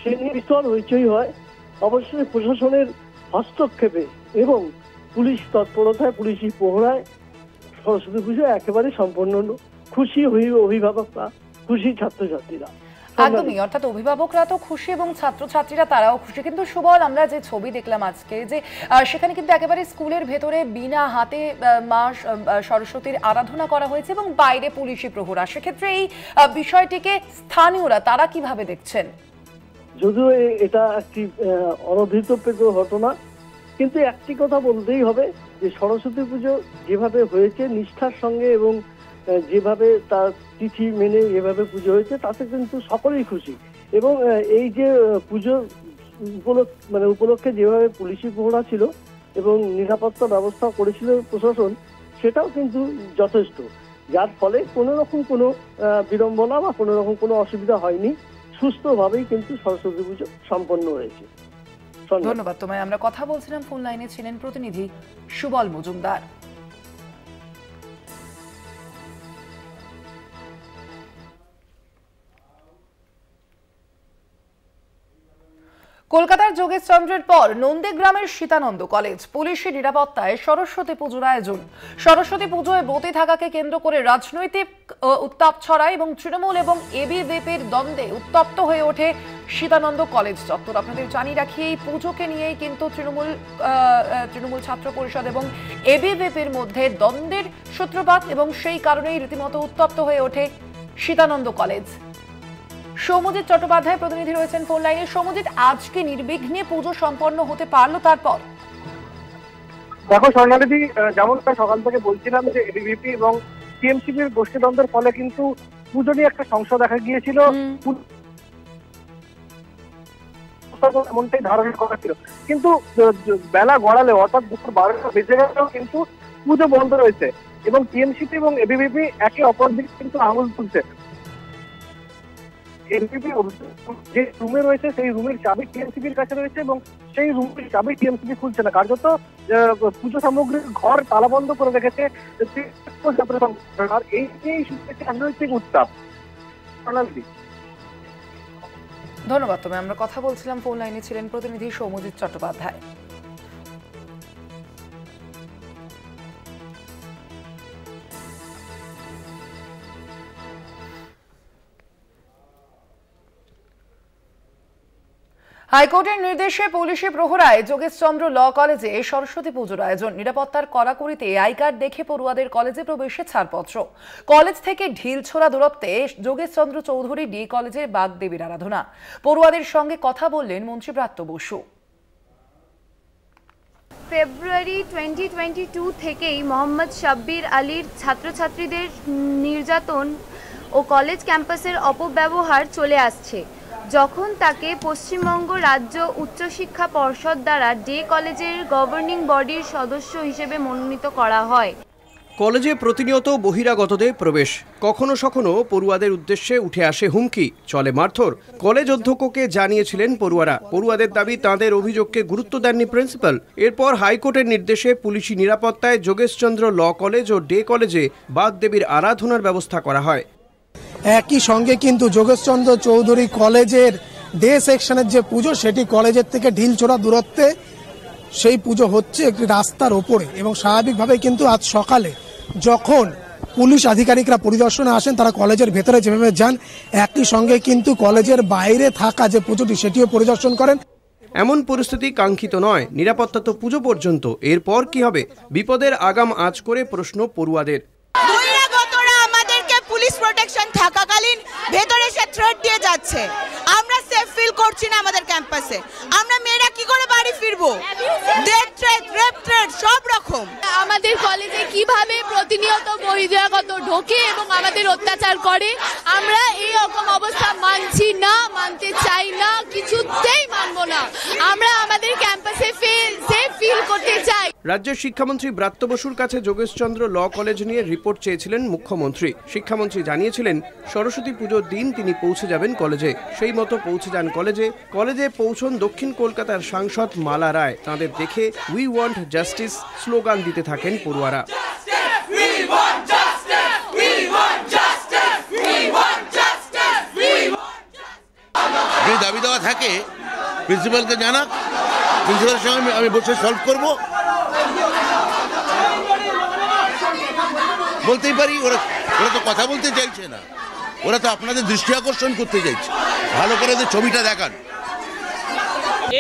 সে নিয়ে বিশাল হইচই হয়। অবশ্যই প্রশাসনের হস্তক্ষেপে এবং পুলিশ তৎপরতায়, পুলিশি প্রহরায় সরস্বতী পুজো একেবারে সম্পন্ন হলো। খুশি অভিভাবকরা, খুশি ছাত্রছাত্রীরা। একদমই, অর্থাৎ অভিভাবকরা তো খুশি এবং ছাত্রছাত্রীরা তারাও খুশি, কিন্তু সুবল আমরা যে ছবি দেখলাম আজকে যে সেখানে কিন্তু একেবারে স্কুলের ভেতরে বিনা হাতে মা সরস্বতীর আরাধনা করা হয়েছে এবং বাইরে পুলিশি প্রহরা। সেক্ষেত্রে এই বিষয়টিকে স্থানীয়রা তারা কিভাবে দেখছেন? যদিও এটা একটি অনভিপ্রেত ঘটনা, কিন্তু একটি কথা বলতেই হবে যে সরস্বতী পুজো যেভাবে হয়েছে নিষ্ঠার সঙ্গে এবং যেভাবে তার তিথি মেনে এভাবে পুজো হয়েছে তাতে কিন্তু সকলেই খুশি। এবং এই যে পুজো উপলক্ষে যেভাবে পুলিশি প্রহরা ছিল এবং নিরাপত্তা ব্যবস্থা করেছিল প্রশাসন, সেটাও কিন্তু যথেষ্ট, যার ফলে কোনো রকম কোনো বিড়ম্বনা বা কোনো রকম কোনো অসুবিধা হয়নি। সুস্থভাবেই কিন্তু সরস্বতী পুজো সম্পন্ন হয়েছে। ধন্যবাদ তোমায়। আমরা কথা বলছিলাম, ফোন লাইনে ছিলেন প্রতিনিধি সুবল মজুমদার। কলকাতার যোগেশচন্দ্রের পর নন্দীগ্রামের সীতানন্দ কলেজ পুলিশি নিরাপত্তায় সরস্বতী পুজোর আয়োজন। সরস্বতী পুজোয় ব্রতী থাকাকে কেন্দ্র করে রাজনৈতিক উত্তাপ ছড়ায় এবং তৃণমূল এবং এবিভিপির দ্বন্দ্বে উত্তপ্ত হয়ে ওঠে সীতানন্দ কলেজ চত্বর। আপনাদের জানিয়ে রাখি, এই পুজোকে নিয়েই কিন্তু তৃণমূল ছাত্র পরিষদ এবং এবিভিপির মধ্যে দ্বন্দ্বের সূত্রপাত এবং সেই কারণেই রীতিমতো উত্তপ্ত হয়ে ওঠে সীতানন্দ কলেজ। সৌমজিৎ চট্টোপাধ্যায় প্রতিনিধি রয়েছেন ফোন লাইনে। সৌমজিৎ, আজকে নির্বিঘ্নে পুজো সম্পন্ন হতে পারলো, তারপর দেখো স্বর্ণালী, যেমনটা সকাল থেকে বলছিলাম যে এবিভিপি এবং টিএমসিপির গোষ্ঠীদ্বন্দ্বের ফলে কিন্তু পুজো নিয়ে একটা সংশয় দেখা গিয়েছিল, এমনটাই ধারণা করা ছিল। কিন্তু বেলা গড়ালে অর্থাৎ দুপুর 12টা বেজে গেলেও কিন্তু পুজো বন্ধ রয়েছে এবং টিএমসিপি এবং এবিভিপি একে অপর দিকে কিন্তু আঙুল তুলছে। যে রুমে রয়েছে সেই রুমের চাবি টিএমসিপির কাছে রয়েছে এবং সেই রুমের চাবি টিএমসিপি খুলছে না। কার্যত পুজো সামগ্রীর ঘর তালাবন্ধ করে রেখেছে এই রাজনৈতিক উত্তাপ। ধন্যবাদ তোমায়। আমরা কথা বলছিলাম, ফোন লাইনে ছিলেন প্রতিনিধি সৌমজিৎ চট্টোপাধ্যায়। হাইকোর্টের নির্দেশে পুলিশি প্রহরায় যোগেশচন্দ্র ল কলেজে সরস্বতী পুজোর আয়োজন। নিরাপত্তার কড়াকড়িতে আই কার্ড দেখে পড়ুয়াদের কলেজে প্রবেশের ছাড়পত্র। কলেজ থেকে ঢিলছোড়া দূরত্বে যোগেশচন্দ্র চৌধুরী ডি কলেজে বাগদেবীর আরাধনা। পড়ুয়াদের সঙ্গে কথা বললেন মন্ত্রী ব্রাত্য বসু। ফেব্রুয়ারি 2022 থেকেই মোহাম্মদ শাব্বির আলীর ছাত্রছাত্রীদের নির্যাতন ও কলেজ ক্যাম্পাসের অপব্যবহার চলে আসছে। যখন তাকে পশ্চিমবঙ্গ রাজ্য উচ্চশিক্ষা পর্ষদ দ্বারা ডে কলেজের গভর্নিং বডির সদস্য হিসেবে মনোনীত করা হয়। কলেজে প্রতিনিয়ত বহিরাগতদের প্রবেশ, কখনো কখনো পড়ুয়াদের উদ্দেশ্যে উঠে আসে হুমকি, চলে মারধর। কলেজ অধ্যক্ষকে জানিয়েছিলেন পড়ুয়ারা। পড়ুয়াদের দাবি, তাঁদের অভিযোগকে গুরুত্ব দেননি প্রিন্সিপাল। এরপর হাইকোর্টের নির্দেশে পুলিশি নিরাপত্তায় যোগেশচন্দ্র ল কলেজ ও ডে কলেজে বাগদেবীর আরাধনার ব্যবস্থা করা হয়। একই সঙ্গে কিন্তু যোগেশচন্দ্র চৌধুরী কলেজের ডে সেকশনের যে পুজো, সেটি কলেজের থেকে ঢিলছোড়া দূরত্বে সেই পুজো হচ্ছে একটি রাস্তার ওপরে। এবং স্বাভাবিকভাবে কিন্তু আজ সকালে যখন পুলিশ আধিকারিকরা পরিদর্শনে আসেন, তারা কলেজের ভেতরে যেভাবে যান, একই সঙ্গে কিন্তু কলেজের বাইরে থাকা যে পুজোটি সেটিও পরিদর্শন করেন। এমন পরিস্থিতি কাঙ্ক্ষিত নয়। নিরাপত্তা তো পুজো পর্যন্ত, এরপর কি হবে? বিপদের আগাম আঁচ করে প্রশ্ন পড়ুয়াদের। পুলিশ প্রোটেকশন থাকাকালীন ভেতরে সে থ্রেট দিয়ে যাচ্ছে, আমরা সেফ ফিল করছি না আমাদের ক্যাম্পাসে। আমরা মেয়েরা কি করে বাড়ি ফিরবো? ডেথ থ্রেট, রেপ থ্রেট, সব রকম। আমাদের কলেজে কিভাবে প্রতিনিয়ত বহিরাগত ঢোকে এবং আমাদের অত্যাচার করে, আমরা এই রকম অবস্থা মানছি না, মানতে চাই না, কিছুতেই মানবো না। আমরা আমাদের ক্যাম্পাসে সেফ ফিল করতে চাই। রাজ্যের শিক্ষামন্ত্রী ব্রাত্য বসুর কাছে যোগেশচন্দ্র ল কলেজ নিয়ে রিপোর্ট চেয়েছিলেন মুখ্যমন্ত্রী। শিক্ষামন্ত্রী জানিয়েছিলেন স্বরস্বতী পুজোর দিন তিনি পৌঁছে যাবেন কলেজে। সেই মতো পৌঁছে যান কলেজে পৌঁছন দক্ষিণ কলকাতার সাংসদ মালা রায়। তাঁদের দেখে উই ওয়ান্ট জাস্টিস স্লোগান দিতে থাকেন পড়ুয়ারা। যদি দাবি দেওয়া থাকে প্রিন্সিপালকে জানা, প্রিন্সিপালের সঙ্গে আমি বসে সলভ করবো। বলতেই পারি, ওরা তো কথা বলতে চাইছে না, ওরা তো আপনাদের দৃষ্টি আকর্ষণ করতে চাইছে, ভালো করে ওদের ছবিটা দেখান।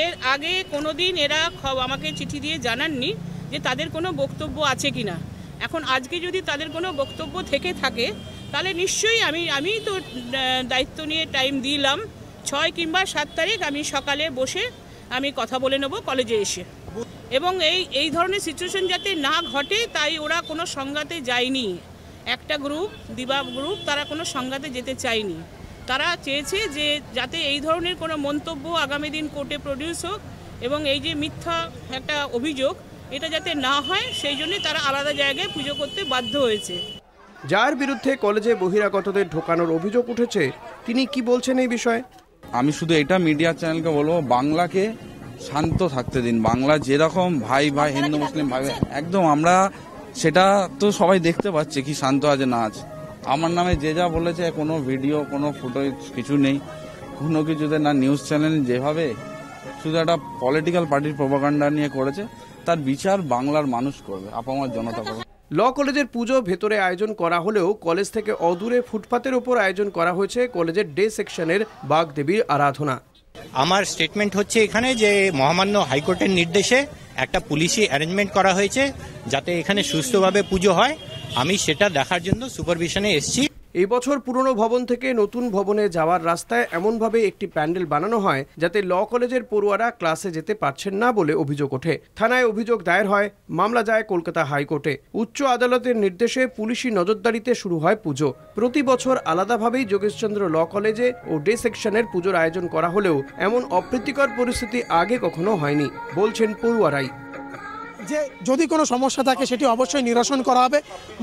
এর আগে কোনোদিন এরা আমাকে চিঠি দিয়ে জানাননি যে তাদের কোনো বক্তব্য আছে কিনা। এখন আজকে যদি তাদের কোনো বক্তব্য থেকে থাকে তাহলে নিশ্চয়ই আমি তো দায়িত্ব নিয়ে টাইম দিলাম 6 কিংবা 7 তারিখ আমি সকালে বসে আমি কথা বলে নেব কলেজে এসে, এবং এই ধরনের সিচুয়েশন যাতে না ঘটে তাই ওরা কোনো সংঘাতে যায়নি। একটা গ্রুপ, দিবা গ্রুপ, তারা কোনো সংঘাতে যেতে চায়নি। তারা চেয়েছে যে যাতে এই ধরনের কোনো মন্তব্য আগামী দিন কোর্টে প্রডিউস হোক এবং এই যে মিথ্যা একটা অভিযোগ এটা যাতে না হয়, সেই জন্য তারা আলাদা জায়গায় পুজো করতে বাধ্য হয়েছে। যার বিরুদ্ধে কলেজে বহিরাগতদের ঢোকানোর অভিযোগ উঠেছে তিনি কি বলছেন এই বিষয়ে? আমি শুধু এটা মিডিয়া চ্যানেলকে বলবো, বাংলাকে শান্ত থাকতে দিন। বাংলা যেরকম ভাই ভাই হিন্দু মুসলিম ভাই একদম, আমরা সেটা তো সবাই দেখতে পাচ্ছে কি শান্ত আছে না আছে। আমার নামে যে যা বলেছে, কোনো ভিডিও কোনো ফুটেজ কিছু নেই, কোনো কিছুতে না নিউজ চ্যানেল, যেভাবে শুধু একটা পলিটিক্যাল পার্টির প্রপাগান্ডা নিয়ে করেছে, তার বিচার বাংলার মানুষ করবে, আপামর জনতা করবে। ল কলেজের পুজো ভেতরে আয়োজন করা হলেও কলেজ থেকে অদূরে ফুটপাতের ওপর আয়োজন করা হয়েছে কলেজের ডে সেকশনের বাগদেবীর আরাধনা। আমার স্টেটমেন্ট হচ্ছে এখানে যে মহামান্য হাইকোর্টের নির্দেশে একটা পুলিশি অ্যারেঞ্জমেন্ট করা হয়েছে যাতে এখানে সুষ্ঠুভাবে পুজো হয়। আমি সেটা দেখার জন্য সুপারভিশনে এসেছি। এই বছর পুরনো ভবন থেকে নতুন ভবনে যাওয়ার রাস্তায় এমনভাবে একটি প্যান্ডেল বানানো হয় যাতে ল কলেজের পড়ুয়ারা ক্লাসে যেতে পারছেন না বলে অভিযোগ ওঠে। থানায় অভিযোগ দায়ের হয়, মামলা যায় কলকাতা হাইকোর্টে। উচ্চ আদালতের নির্দেশে পুলিশি নজরদারিতে শুরু হয় পুজো। প্রতি বছর আলাদাভাবেই যোগেশচন্দ্র ল কলেজে ও ডে সেকশনের পুজোর আয়োজন করা হলেও এমন অপ্রীতিকর পরিস্থিতি আগে কখনো হয়নি বলছেন পড়ুয়ারাই। যে যদি কোনো সমস্যা থাকে সেটি অবশ্যই নিরসন করা হবে।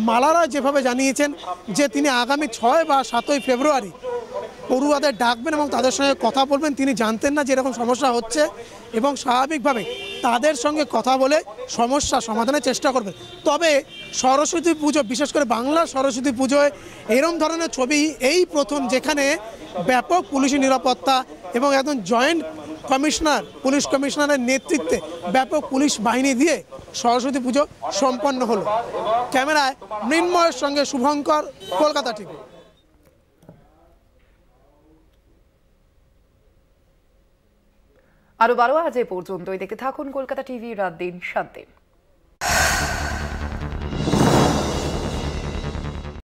মালারা যেভাবে জানিয়েছেন যে তিনি আগামী 6 বা 7 ফেব্রুয়ারি পড়ুয়াদের ডাকবেন এবং তাদের সঙ্গে কথা বলবেন, তিনি জানতেন না যে এরকম সমস্যা হচ্ছে এবং স্বাভাবিকভাবে তাদের সঙ্গে কথা বলে সমস্যা সমাধানের চেষ্টা করবেন। তবে সরস্বতী পুজো, বিশেষ করে বাংলার সরস্বতী পুজোয় এরকম ধরনের ছবি এই প্রথম, যেখানে ব্যাপক পুলিশি নিরাপত্তা এবং একদম জয়েন্ট কমিশনার, পুলিশ কমিশনারের নেতৃত্বে ব্যাপক পুলিশ বাহিনী দিয়ে সরস্বতী পুজো সম্পন্ন হলো। ক্যামেরায় মৃন্ময়ের সঙ্গে শুভঙ্কর, কলকাতা টিভি। আরো 12 আজ এ পর্যন্তই। দেখতে থাকুন কলকাতা টিভি, রাত দিন শান্তি।